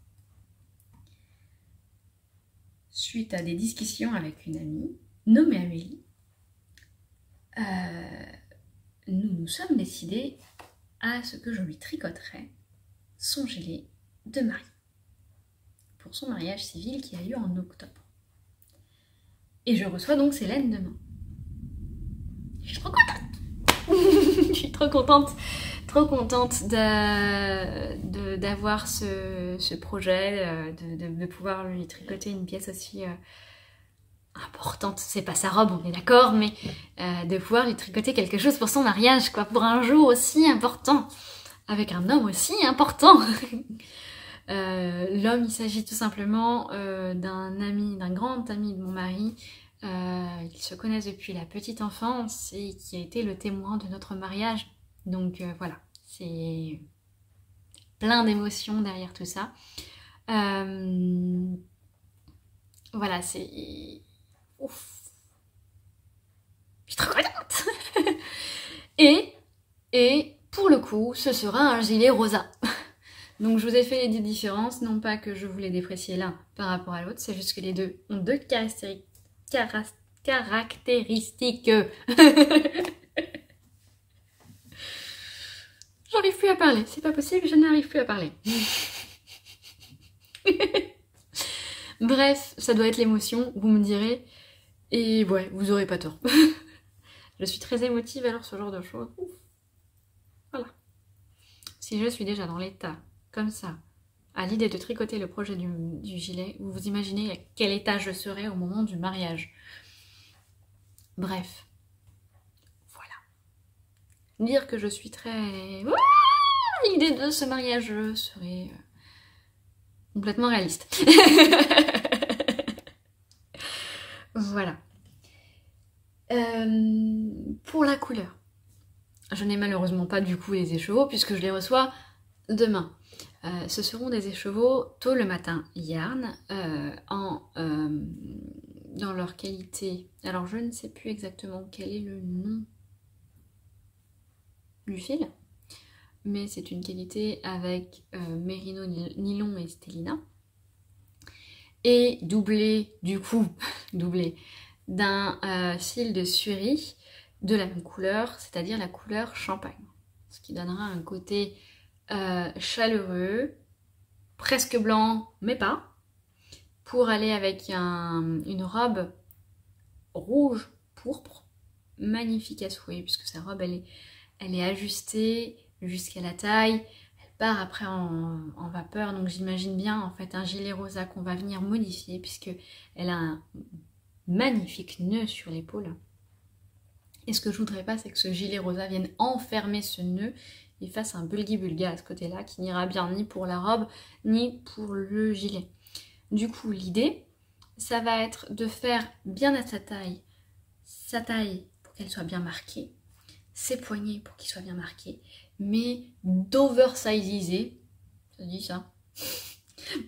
Suite à des discussions avec une amie, nommée Amélie, nous nous sommes décidés à ce que je lui tricoterais son gilet de mariée pour son mariage civil qui a lieu en octobre. Et je reçois donc ces laines demain. Je suis trop contente. Je suis trop contente d'avoir ce projet, de pouvoir lui tricoter une pièce aussi importante. C'est pas sa robe, on est d'accord, mais de pouvoir lui tricoter quelque chose pour son mariage, quoi, pour un jour aussi important, avec un homme aussi important. L'homme, il s'agit tout simplement d'un grand ami de mon mari, Ils se connaissent depuis la petite enfance et qui a été le témoin de notre mariage. Donc voilà, c'est plein d'émotions derrière tout ça. Voilà, c'est... Ouf. Je suis trop contente. Et pour le coup, ce sera un gilet rosa. Donc je vous ai fait les deux différences, non pas que je voulais déprécier l'un par rapport à l'autre, c'est juste que les deux ont deux caractéristiques. J'arrive plus à parler, c'est pas possible, je n'arrive plus à parler. Bref, ça doit être l'émotion, vous me direz, et ouais, vous aurez pas tort. Je suis très émotive alors ce genre de choses. Ouf. Voilà. Si je suis déjà dans l'état, comme ça, à l'idée de tricoter le projet du gilet, vous vous imaginez à quel état je serai au moment du mariage. Bref. Voilà. Dire que je suis très... l'idée de ce mariage serait complètement réaliste. Voilà. Pour la couleur, je n'ai malheureusement pas du coup les écheveaux puisque je les reçois demain. Ce seront des écheveaux tôt le matin yarn dans leur qualité. Alors je ne sais plus exactement quel est le nom du fil, mais c'est une qualité avec Merino, Nylon et Stellina. Et doublé, du coup, doublé d'un fil de Suri de la même couleur, c'est-à-dire la couleur champagne. Ce qui donnera un côté chaleureux, presque blanc, mais pas, pour aller avec une robe rouge pourpre, magnifique à souhait, puisque sa robe elle est ajustée jusqu'à la taille, elle part après en vapeur, donc j'imagine bien en fait un gilet rosa qu'on va venir modifier, puisque elle a un magnifique nœud sur l'épaule. Et ce que je voudrais pas, c'est que ce gilet rosa vienne enfermer ce nœud et fasse un bulgy-bulga à ce côté-là, qui n'ira bien ni pour la robe, ni pour le gilet. Du coup, l'idée, ça va être de faire bien à sa taille pour qu'elle soit bien marquée, ses poignets pour qu'ils soient bien marqués, mais d'oversiziser, ça dit ça.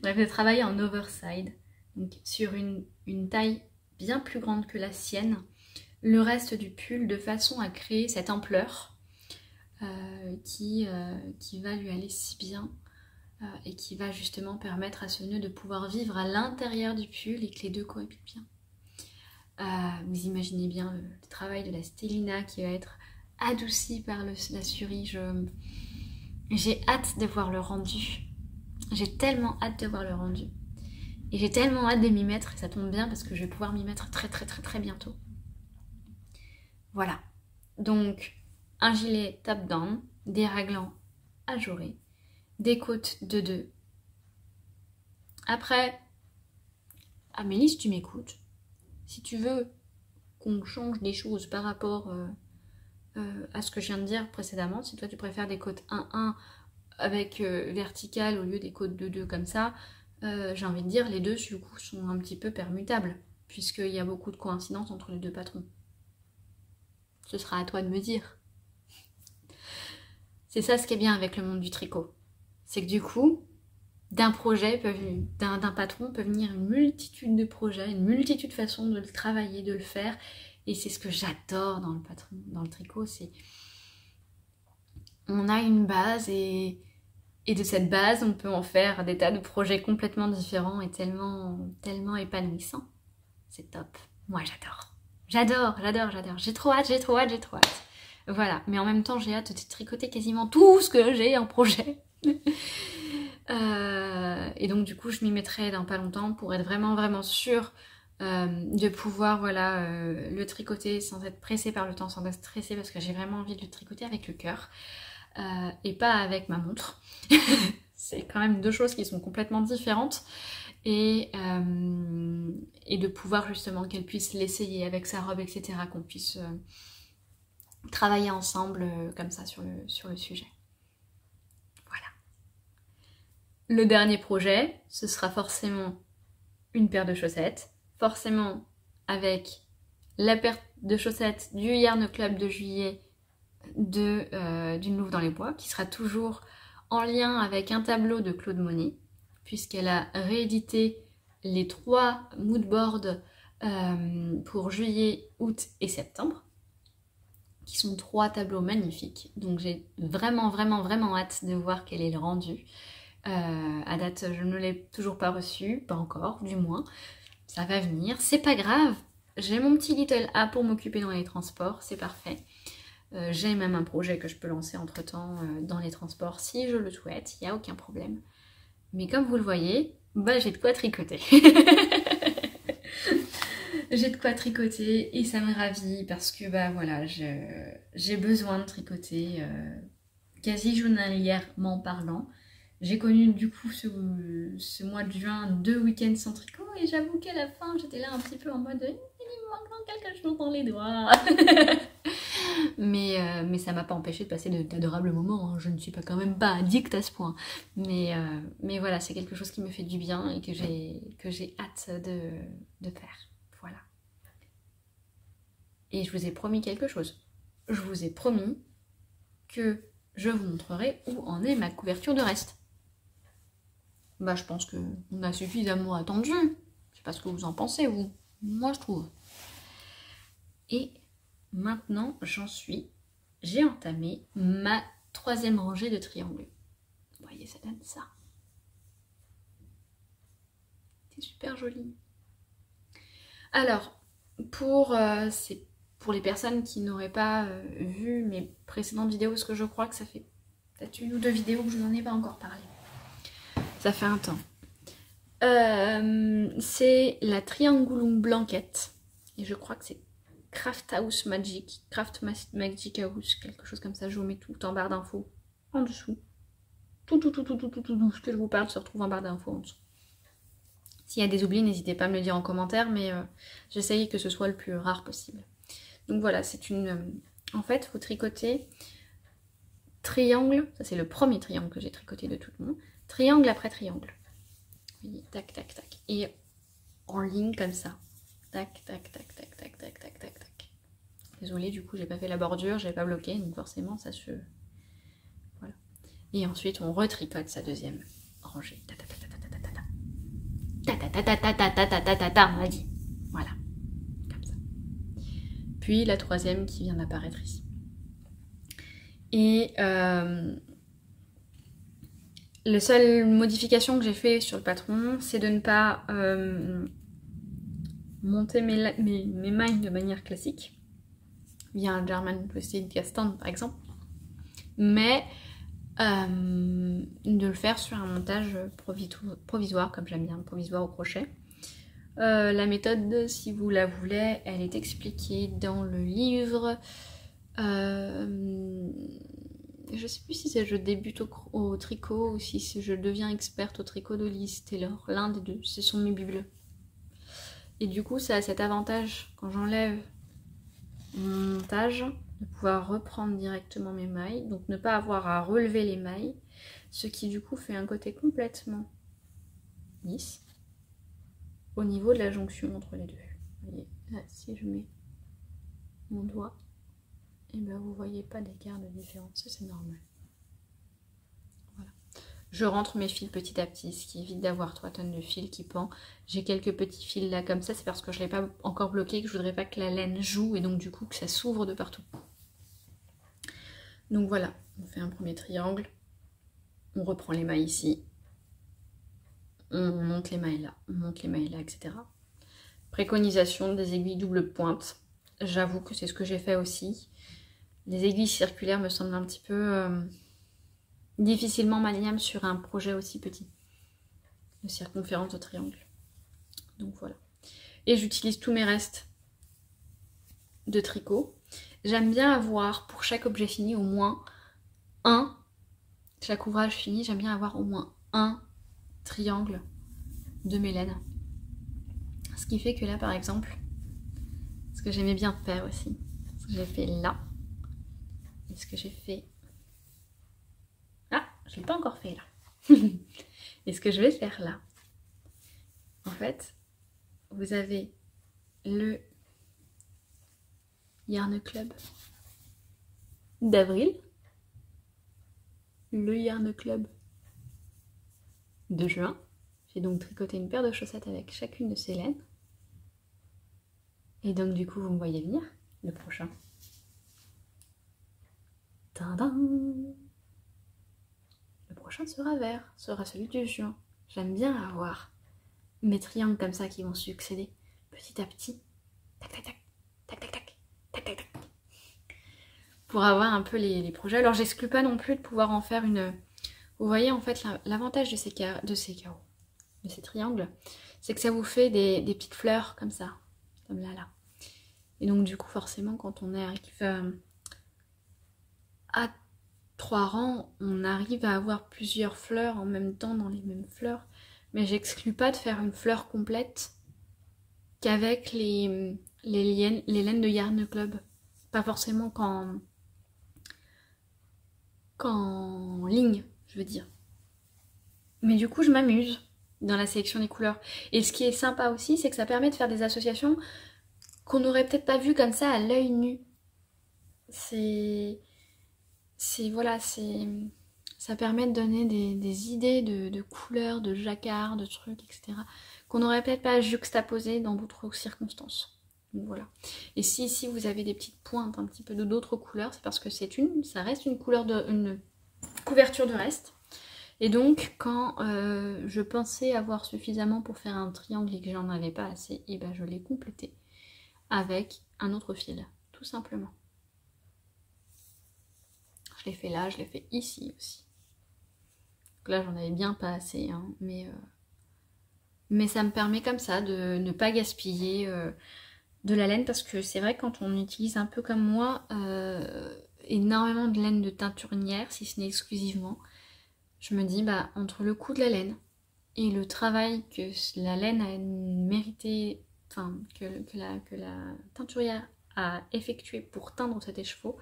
Bref, de travailler en overside, donc sur une taille bien plus grande que la sienne, le reste du pull de façon à créer cette ampleur qui va lui aller si bien et qui va justement permettre à ce nœud de pouvoir vivre à l'intérieur du pull et que les deux cohabitent bien. Vous imaginez bien le travail de la Stellina qui va être adouci par la Suri. J'ai hâte de voir le rendu. J'ai tellement hâte de voir le rendu. Et j'ai tellement hâte de m'y mettre, et ça tombe bien parce que je vais pouvoir m'y mettre très bientôt. Voilà. Donc, un gilet top-down, des raglans ajourés, des côtes de 2. Après, Amélie, si tu m'écoutes, si tu veux qu'on change des choses par rapport à ce que je viens de dire précédemment, si toi tu préfères des côtes 1-1 avec verticale au lieu des côtes 2-2 comme ça, j'ai envie de dire les deux du coup sont un petit peu permutables, puisqu'il y a beaucoup de coïncidences entre les deux patrons. Ce sera à toi de me dire. C'est ça ce qui est bien avec le monde du tricot. C'est que du coup, d'un projet, d'un patron peut venir une multitude de projets, une multitude de façons de le travailler, de le faire. Et c'est ce que j'adore dans le patron, dans le tricot, c'est on a une base et de cette base, on peut en faire des tas de projets complètement différents et tellement épanouissants. C'est top. Moi, j'adore. J'adore. J'ai trop hâte. Voilà. Mais en même temps, j'ai hâte de tricoter quasiment tout ce que j'ai en projet. Et donc, du coup, je m'y mettrai dans pas longtemps pour être vraiment sûre de pouvoir le tricoter sans être pressée par le temps, sans être stressée, parce que j'ai vraiment envie de le tricoter avec le cœur et pas avec ma montre. C'est quand même deux choses qui sont complètement différentes. Et de pouvoir justement qu'elle puisse l'essayer avec sa robe, etc. Qu'on puisse travailler ensemble comme ça sur le sujet. Voilà. Le dernier projet, ce sera forcément une paire de chaussettes, forcément avec la paire de chaussettes du Yarn Club de juillet d'une Louve dans les bois, qui sera toujours en lien avec un tableau de Claude Monet, puisqu'elle a réédité les 3 moodboards pour juillet, août et septembre, qui sont 3 tableaux magnifiques. Donc j'ai vraiment hâte de voir quel est le rendu. À date, je ne l'ai toujours pas reçu, pas encore, du moins. Ça va venir, c'est pas grave. J'ai mon petit Little A pour m'occuper dans les transports, c'est parfait. J'ai même un projet que je peux lancer entre temps dans les transports si je le souhaite, il n'y a aucun problème. Mais comme vous le voyez, bah, j'ai de quoi tricoter. J'ai de quoi tricoter et ça me ravit parce que bah voilà, j'ai besoin de tricoter quasi journalièrement parlant. J'ai connu du coup ce mois de juin 2 week-ends sans tricot et j'avoue qu'à la fin j'étais là un petit peu en mode il me manque quelque chose dans les doigts. mais ça m'a pas empêché de passer d'adorables moments, hein. Je ne suis pas quand même pas addict à ce point. Mais voilà, c'est quelque chose qui me fait du bien et que j'ai hâte de faire. Voilà. Et je vous ai promis quelque chose. Je vous ai promis que je vous montrerai où en est ma couverture de reste. Bah je pense qu'on a suffisamment attendu. Je sais pas ce que vous en pensez, vous. Moi je trouve. Et maintenant j'ai entamé ma 3e rangée de triangles. Vous voyez, ça donne ça. C'est super joli. Alors, pour les personnes qui n'auraient pas vu mes précédentes vidéos, parce que je crois que ça fait peut-être 1 ou 2 vidéos que je n'en ai pas encore parlé. Ça fait un temps. C'est la Triangulum Blanquette. Et je crois que c'est Craft Magic House, quelque chose comme ça. Je vous mets tout en barre d'infos en dessous. Tout ce que je vous parle se retrouve en barre d'infos en dessous. S'il y a des oublis, n'hésitez pas à me le dire en commentaire, mais j'essaye que ce soit le plus rare possible. Donc voilà, c'est une... en fait, vous tricotez triangle, ça c'est le premier triangle que j'ai tricoté de tout le monde. Triangle après triangle. Vous voyez, tac, tac, tac. Et en ligne comme ça. Tac, tac, tac, tac, tac, tac, tac, tac, tac. Désolée, du coup, j'ai pas fait la bordure, j'ai pas bloqué, donc forcément, ça se... Voilà. Et ensuite, on retricote sa 2e rangée. Ta ta ta ta ta ta ta ta. Ta ta ta ta ta ta ta ta ta ta ta, on a dit. Voilà. Comme ça. Puis la 3e qui vient d'apparaître ici. Et la seule modification que j'ai fait sur le patron, c'est de ne pas monter mes mailles de manière classique, via un German Twisted Cast-on par exemple, mais de le faire sur un montage provisoire, comme j'aime bien, provisoire au crochet. La méthode, si vous la voulez, elle est expliquée dans le livre. Je sais plus si c'est je débute au tricot ou si je deviens experte au tricot de Liz Taylor, l'un des deux, ce sont mes bibles. Et du coup ça a cet avantage quand j'enlève mon montage de pouvoir reprendre directement mes mailles, donc ne pas avoir à relever les mailles, ce qui du coup fait un côté complètement lisse au niveau de la jonction entre les deux. Vous voyez, là si je mets mon doigt, et bien vous voyez pas d'écart de différence, c'est normal. Voilà. Je rentre mes fils petit à petit, ce qui évite d'avoir 3 tonnes de fils qui pendent. J'ai quelques petits fils là comme ça, c'est parce que je ne l'ai pas encore bloqué, que je voudrais pas que la laine joue et donc du coup que ça s'ouvre de partout. Donc voilà, on fait un premier triangle, on reprend les mailles ici, on monte les mailles là, etc. Préconisation des aiguilles double pointe. J'avoue que c'est ce que j'ai fait aussi. Les aiguilles circulaires me semblent un petit peu difficilement maniables sur un projet aussi petit, de circonférence de triangle. Donc voilà. Et j'utilise tous mes restes de tricot. J'aime bien avoir pour chaque objet fini au moins chaque ouvrage fini, j'aime bien avoir au moins un triangle de mes laines. Ce qui fait que là par exemple, ce que j'aimais bien faire aussi, ce que j'ai fait là, et ce que j'ai fait... Ah, je ne l'ai pas encore fait là. Et ce que je vais faire là, en fait, vous avez le Yarn Club d'avril, le Yarn Club de juin. J'ai donc tricoté une paire de chaussettes avec chacune de ces laines. Et donc du coup, vous me voyez venir, le prochain. Tadam! Le prochain sera vert, sera celui du juin. J'aime bien avoir mes triangles comme ça qui vont succéder petit à petit. Tac tac tac, tac tac tac, tac tac tac. Pour avoir un peu les projets. Alors j'exclus pas non plus de pouvoir en faire une... Vous voyez en fait l'avantage de ces carreaux, de ces triangles, c'est que ça vous fait des petites fleurs comme ça, comme là. Et donc du coup forcément quand on arrive à 3 rangs, on arrive à avoir plusieurs fleurs en même temps dans les mêmes fleurs. Mais j'exclus pas de faire une fleur complète qu'avec les laines de Yarn Club. Pas forcément qu'en ligne, je veux dire. Mais du coup, je m'amuse dans la sélection des couleurs. Et ce qui est sympa aussi, c'est que ça permet de faire des associations qu'on n'aurait peut-être pas vues comme ça à l'œil nu. Ça permet de donner des idées de couleurs, de jacquard, de trucs, etc. qu'on n'aurait peut-être pas juxtaposé dans d'autres circonstances. Donc voilà. Et si vous avez des petites pointes un petit peu d'autres couleurs, c'est parce que ça reste une couverture de reste. Et donc quand je pensais avoir suffisamment pour faire un triangle et que j'en avais pas assez, et ben je l'ai complété avec un autre fil, tout simplement. Je l'ai fait là, je l'ai fait ici aussi. Donc là j'en avais bien pas assez, hein, mais ça me permet comme ça de ne pas gaspiller de la laine, parce que c'est vrai que quand on utilise un peu comme moi énormément de laine de teinturière, si ce n'est exclusivement, je me dis bah entre le coût de la laine et le travail que la laine a mérité, enfin que la teinturière a effectué pour teindre cet écheveau,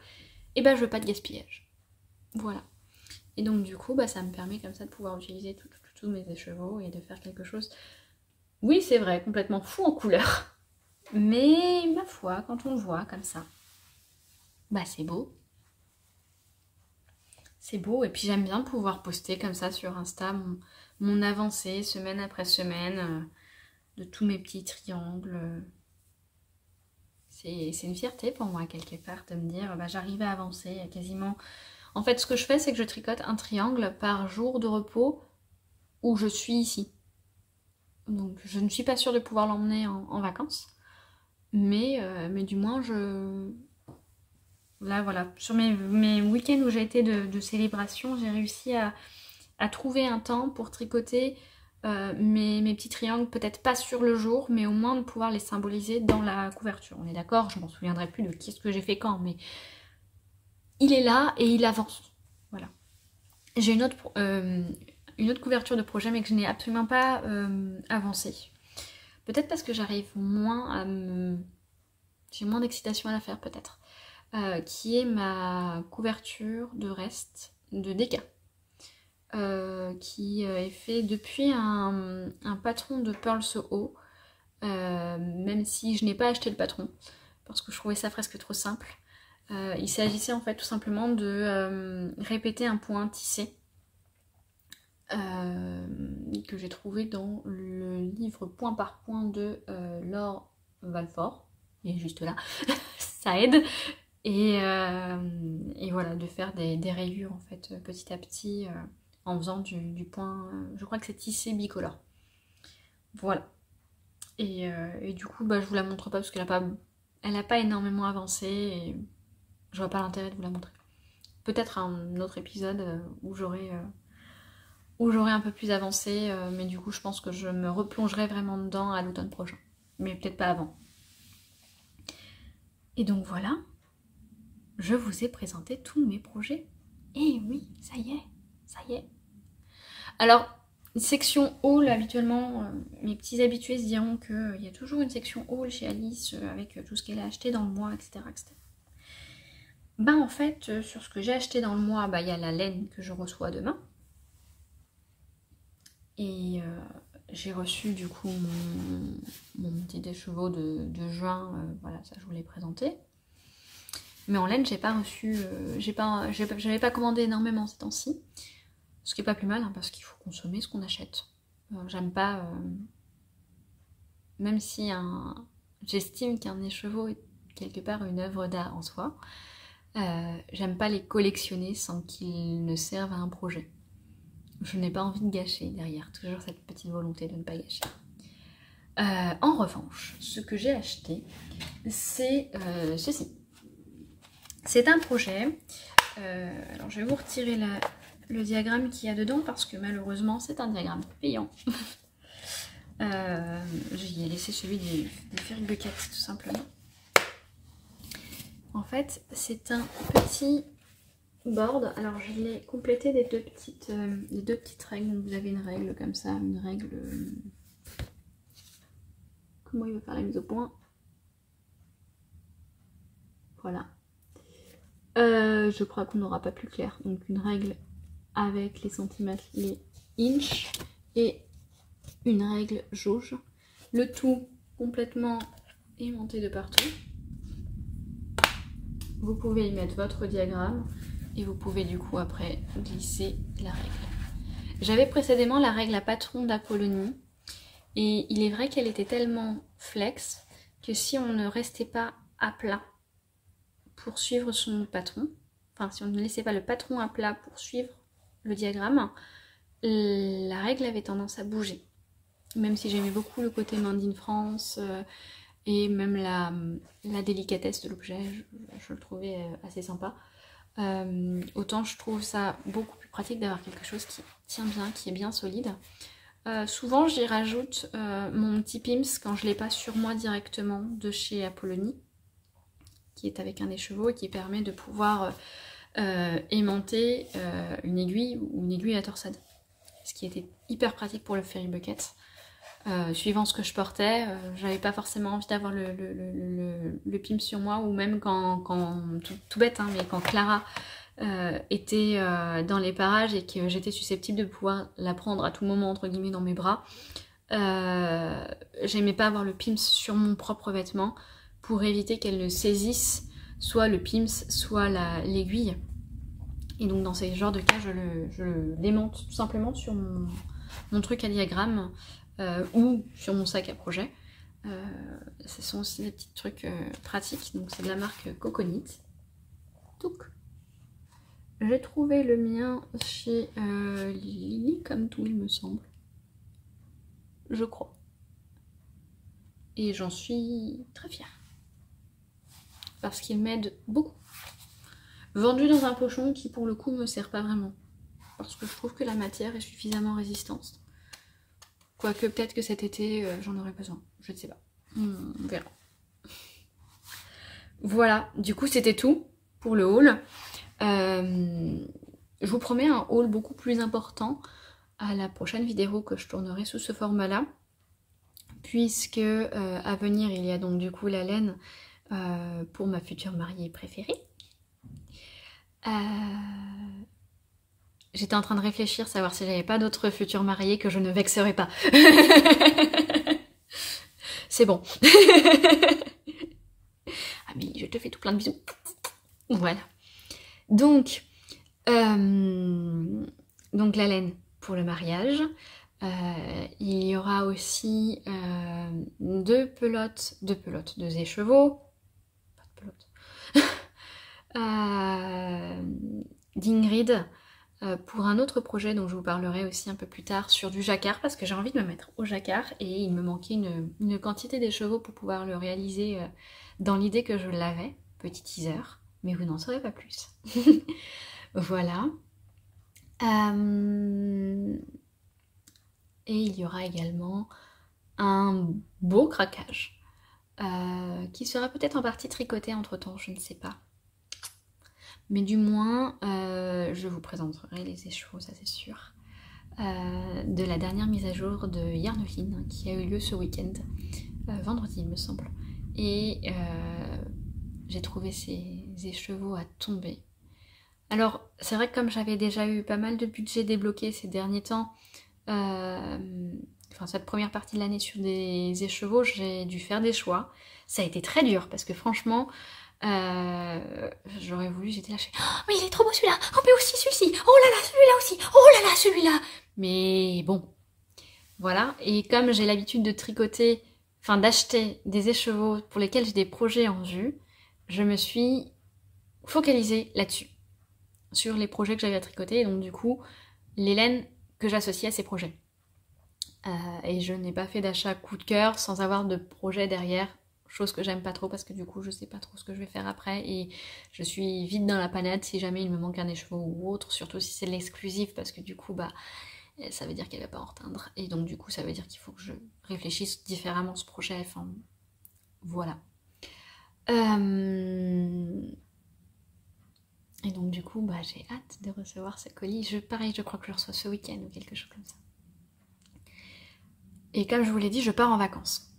et ben je veux pas de gaspillage. Voilà. Et donc du coup, bah, ça me permet comme ça de pouvoir utiliser tous mes écheveaux et de faire quelque chose, oui c'est vrai, complètement fou en couleur. Mais ma foi, quand on le voit comme ça, bah c'est beau. C'est beau, et puis j'aime bien pouvoir poster comme ça sur Insta mon avancée semaine après semaine de tous mes petits triangles. C'est une fierté pour moi quelque part de me dire bah, j'arrive à avancer quasiment. En fait ce que je fais c'est que je tricote un triangle par jour de repos où je suis ici. Donc je ne suis pas sûre de pouvoir l'emmener en vacances. Mais du moins là voilà, sur mes week-ends où j'ai été de célébration, j'ai réussi à trouver un temps pour tricoter mes petits triangles, peut-être pas sur le jour, mais au moins de pouvoir les symboliser dans la couverture. On est d'accord, je m'en souviendrai plus de qu'est-ce que j'ai fait quand, mais il est là et il avance. Voilà. J'ai une autre couverture de projet, mais que je n'ai absolument pas avancée. Peut-être parce que j'arrive moins à j'ai moins d'excitation à la faire peut-être. Qui est ma couverture de reste de Deka. Qui est fait depuis un patron de Pearl Soho. Même si je n'ai pas acheté le patron, parce que je trouvais ça presque trop simple. Il s'agissait en fait tout simplement de répéter un point tissé. Que j'ai trouvé dans le livre point par point de Laure Valfort, il est juste là, ça aide, et voilà, de faire des rayures en fait petit à petit en faisant du point, je crois que c'est tissé bicolore, voilà, et du coup bah, je vous la montre pas parce qu'elle a pas énormément avancé et je vois pas l'intérêt de vous la montrer. Peut-être un autre épisode où j'aurai un peu plus avancé, mais du coup je pense que je me replongerai vraiment dedans à l'automne prochain, mais peut-être pas avant. Et donc voilà, je vous ai présenté tous mes projets. Et oui, ça y est. Alors, section haul, habituellement, mes petits habitués se diront qu'il y a toujours une section haul chez Alice avec tout ce qu'elle a acheté dans le mois, etc. Bah en fait, sur ce que j'ai acheté dans le mois, bah il y a la laine que je reçois demain. Et j'ai reçu du coup mon petit écheveau de juin, voilà, ça je vous l'ai présenté. Mais en laine, j'ai pas reçu, j'avais pas commandé énormément ces temps-ci. Ce qui est pas plus mal, hein, parce qu'il faut consommer ce qu'on achète. J'aime pas, même si j'estime qu'un écheveau est quelque part une œuvre d'art en soi, j'aime pas les collectionner sans qu'ils ne servent à un projet. Je n'ai pas envie de gâcher derrière, toujours cette petite volonté de ne pas gâcher. En revanche, ce que j'ai acheté, c'est ceci. C'est un projet. Alors je vais vous retirer le diagramme qu'il y a dedans parce que malheureusement c'est un diagramme payant. J'y ai laissé celui des Fairy Bucket tout simplement. En fait, c'est un petit board. Alors je l'ai complété des deux petites règles. Donc, vous avez une règle comme ça, une règle. Comment il va faire la mise au point? Voilà. Je crois qu'on n'aura pas plus clair. Donc une règle avec les centimètres, les inches et une règle jauge. Le tout complètement aimanté de partout. Vous pouvez y mettre votre diagramme et vous pouvez du coup après glisser la règle. J'avais précédemment la règle à patron d'Apollonie et il est vrai qu'elle était tellement flex que si on ne restait pas à plat pour suivre son patron, enfin si on ne laissait pas le patron à plat pour suivre le diagramme, la règle avait tendance à bouger. Même si j'aimais beaucoup le côté Made in France et même la délicatesse de l'objet, je le trouvais assez sympa. Autant je trouve ça beaucoup plus pratique d'avoir quelque chose qui tient bien, qui est bien solide. Souvent j'y rajoute mon petit Pim's quand je ne l'ai pas sur moi directement de chez Apollonie, qui est avec un écheveau et qui permet de pouvoir aimanter une aiguille ou une aiguille à torsade. Ce qui était hyper pratique pour le Fairy Bucket. Suivant ce que je portais, j'avais pas forcément envie d'avoir le Pim's sur moi, ou même quand tout bête, hein, mais quand Clara était dans les parages et que j'étais susceptible de pouvoir la prendre à tout moment entre guillemets dans mes bras, j'aimais pas avoir le Pim's sur mon propre vêtement pour éviter qu'elle ne saisisse soit le Pim's soit l'aiguille. Et donc dans ces genres de cas, je le démonte tout simplement sur mon truc à diagramme ou sur mon sac à projet. Ce sont aussi des petits trucs pratiques. Donc c'est de la marque Coconut. Touc. J'ai trouvé le mien chez Lily comme tout il me semble. Je crois. Et j'en suis très fière. Parce qu'il m'aide beaucoup. Vendu dans un pochon qui pour le coup me sert pas vraiment. Parce que je trouve que la matière est suffisamment résistante. Quoique peut-être que cet été j'en aurai besoin. Je ne sais pas. On verra. Voilà, du coup c'était tout pour le haul. Je vous promets un haul beaucoup plus important à la prochaine vidéo que je tournerai sous ce format-là. Puisque à venir il y a donc du coup la laine pour ma future mariée préférée. J'étais en train de réfléchir, savoir si j'avais pas d'autres futurs mariés que je ne vexerais pas. C'est bon. Amélie, je te fais tout plein de bisous. Voilà. Donc la laine pour le mariage. Il y aura aussi deux écheveaux. Pas de pelote. D'Ingrid pour un autre projet dont je vous parlerai aussi un peu plus tard sur du jacquard parce que j'ai envie de me mettre au jacquard et il me manquait une quantité d'écheveaux pour pouvoir le réaliser dans l'idée que je l'avais, petit teaser, mais vous n'en saurez pas plus. Voilà. Et il y aura également un beau craquage qui sera peut-être en partie tricoté entre temps, je ne sais pas. Mais du moins, je vous présenterai les écheveaux, ça c'est sûr, de la dernière mise à jour de Yarnolin qui a eu lieu ce week-end, vendredi il me semble. Et j'ai trouvé ces écheveaux à tomber. Alors, c'est vrai que comme j'avais déjà eu pas mal de budget débloqué ces derniers temps, enfin cette première partie de l'année sur des écheveaux, j'ai dû faire des choix. Ça a été très dur parce que franchement, J'aurais voulu, j'étais lâchée. Oh, mais il est trop beau celui-là. Oh, mais aussi celui-ci. Oh là là, celui-là aussi. Oh là là, celui-là. Mais bon, voilà. Et comme j'ai l'habitude de tricoter, enfin d'acheter des écheveaux pour lesquels j'ai des projets en vue, je me suis focalisée là-dessus, sur les projets que j'avais à tricoter. Et donc du coup, les laines que j'associe à ces projets. Et je n'ai pas fait d'achat coup de cœur sans avoir de projet derrière, chose que j'aime pas trop parce que du coup je sais pas trop ce que je vais faire après et je suis vite dans la panade si jamais il me manque un écheveau ou autre, surtout si c'est l'exclusif parce que du coup bah ça veut dire qu'elle va pas en reteindre et donc du coup ça veut dire qu'il faut que je réfléchisse différemment ce projet, enfin voilà. Et donc du coup bah j'ai hâte de recevoir ce colis, pareil je crois que je le reçois ce week-end ou quelque chose comme ça. Et comme je vous l'ai dit, je pars en vacances.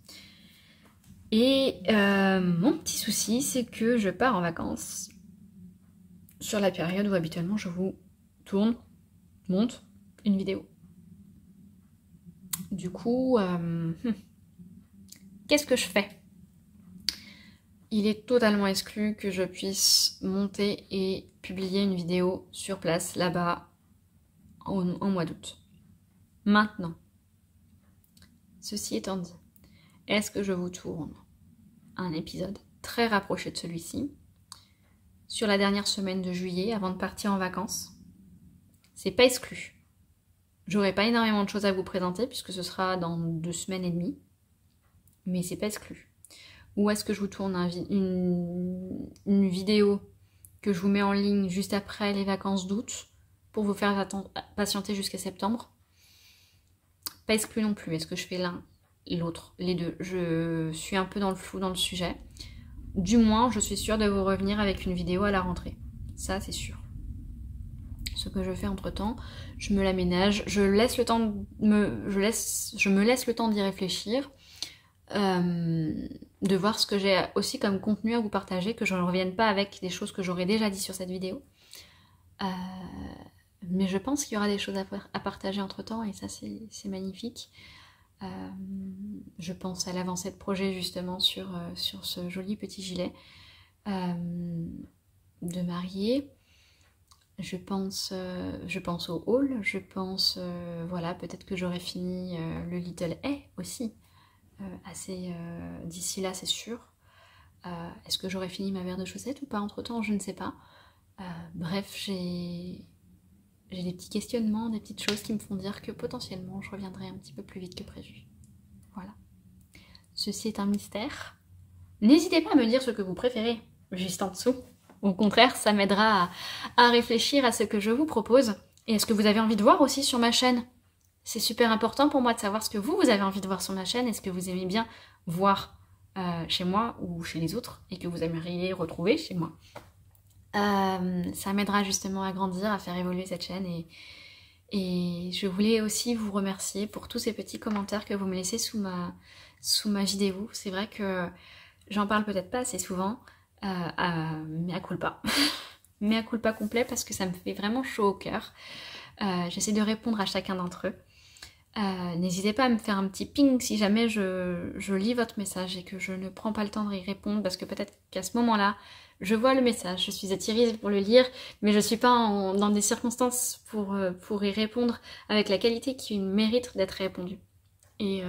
Et mon petit souci, c'est que je pars en vacances sur la période où habituellement je vous monte une vidéo. Du coup, qu'est-ce que je fais? Il est totalement exclu que je puisse monter et publier une vidéo sur place, là-bas, en mois d'août. Maintenant, ceci étant dit, est-ce que je vous tourne un épisode très rapproché de celui-ci sur la dernière semaine de juillet avant de partir en vacances? C'est pas exclu. J'aurai pas énormément de choses à vous présenter puisque ce sera dans 2 semaines et demie, mais c'est pas exclu. Ou est-ce que je vous tourne une vidéo que je vous mets en ligne juste après les vacances d'août pour vous faire patienter jusqu'à septembre? Pas exclu non plus. Est-ce que je fais l'un, l'autre, les deux? Je suis un peu dans le flou dans le sujet. Du moins, je suis sûre de vous revenir avec une vidéo à la rentrée. Ça, c'est sûr. Ce que je fais entre temps, je me l'aménage, je me laisse le temps d'y réfléchir, de voir ce que j'ai aussi comme contenu à vous partager, que je ne revienne pas avec des choses que j'aurais déjà dit sur cette vidéo. Mais je pense qu'il y aura des choses à partager entre temps et ça c'est magnifique. Je pense à l'avancée de projet justement sur ce joli petit gilet de mariée. Je pense au haul, je pense, voilà, peut-être que j'aurai fini le Little Hay aussi, d'ici là c'est sûr. Est-ce que j'aurai fini ma paire de chaussettes ou pas entre temps, je ne sais pas. Bref, j'ai des petits questionnements, des petites choses qui me font dire que potentiellement je reviendrai un petit peu plus vite que prévu. Voilà. Ceci est un mystère. N'hésitez pas à me dire ce que vous préférez, juste en dessous. Au contraire, ça m'aidera à réfléchir à ce que je vous propose et à ce que vous avez envie de voir aussi sur ma chaîne. C'est super important pour moi de savoir ce que vous avez envie de voir sur ma chaîne et ce que vous aimez bien voir chez moi ou chez les autres et que vous aimeriez retrouver chez moi. Ça m'aidera justement à grandir, à faire évoluer cette chaîne et je voulais aussi vous remercier pour tous ces petits commentaires que vous me laissez sous ma vidéo. C'est vrai que j'en parle peut-être pas assez souvent, mea culpa. Mea culpa complet parce que ça me fait vraiment chaud au cœur. J'essaie de répondre à chacun d'entre eux. N'hésitez pas à me faire un petit ping si jamais je lis votre message et que je ne prends pas le temps d'y répondre parce que peut-être qu'à ce moment-là, je vois le message, je suis attirée pour le lire, mais je suis pas dans des circonstances pour y répondre avec la qualité qui mérite d'être répondue. Et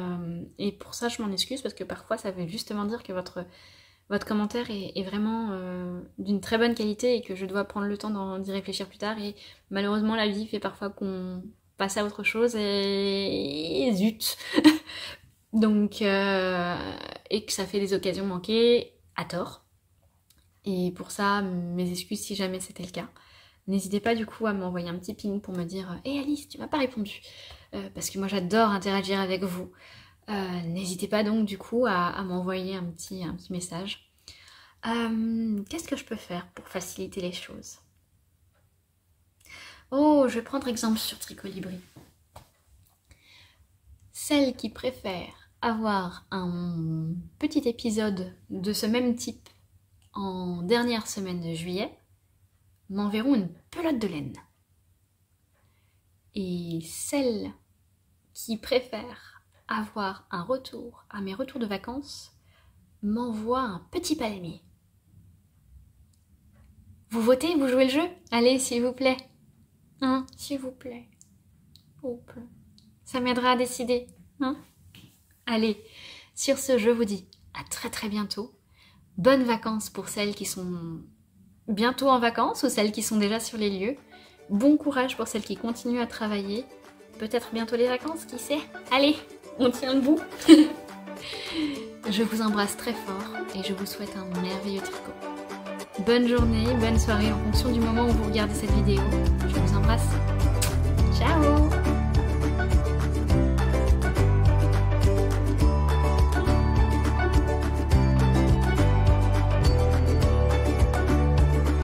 pour ça, je m'en excuse parce que parfois, ça veut justement dire que votre commentaire est vraiment d'une très bonne qualité et que je dois prendre le temps d'y réfléchir plus tard. Et malheureusement, la vie fait parfois qu'on passe à autre chose et zut. Donc, et que ça fait des occasions manquées à tort. Et pour ça, mes excuses si jamais c'était le cas. N'hésitez pas du coup à m'envoyer un petit ping pour me dire « Hey Alice, tu m'as pas répondu !» parce que moi j'adore interagir avec vous. N'hésitez pas donc du coup à m'envoyer un petit message. Qu'est-ce que je peux faire pour faciliter les choses? Oh, je vais prendre exemple sur Tricolibri. Celles qui préfèrent avoir un petit épisode de ce même type en dernière semaine de juillet m'enverront une pelote de laine. Et celles qui préfèrent avoir un retour à mes retours de vacances m'envoient un petit palmier. Vous votez, vous jouez le jeu? Allez, s'il vous plaît. Hein, s'il vous plaît. Hop. Ça m'aidera à décider. Hein? Allez, sur ce, je vous dis à très très bientôt. Bonnes vacances pour celles qui sont bientôt en vacances ou celles qui sont déjà sur les lieux. Bon courage pour celles qui continuent à travailler. Peut-être bientôt les vacances, qui sait? Allez, on tient le bout. Je vous embrasse très fort et je vous souhaite un merveilleux tricot. Bonne journée, bonne soirée en fonction du moment où vous regardez cette vidéo. Je vous embrasse.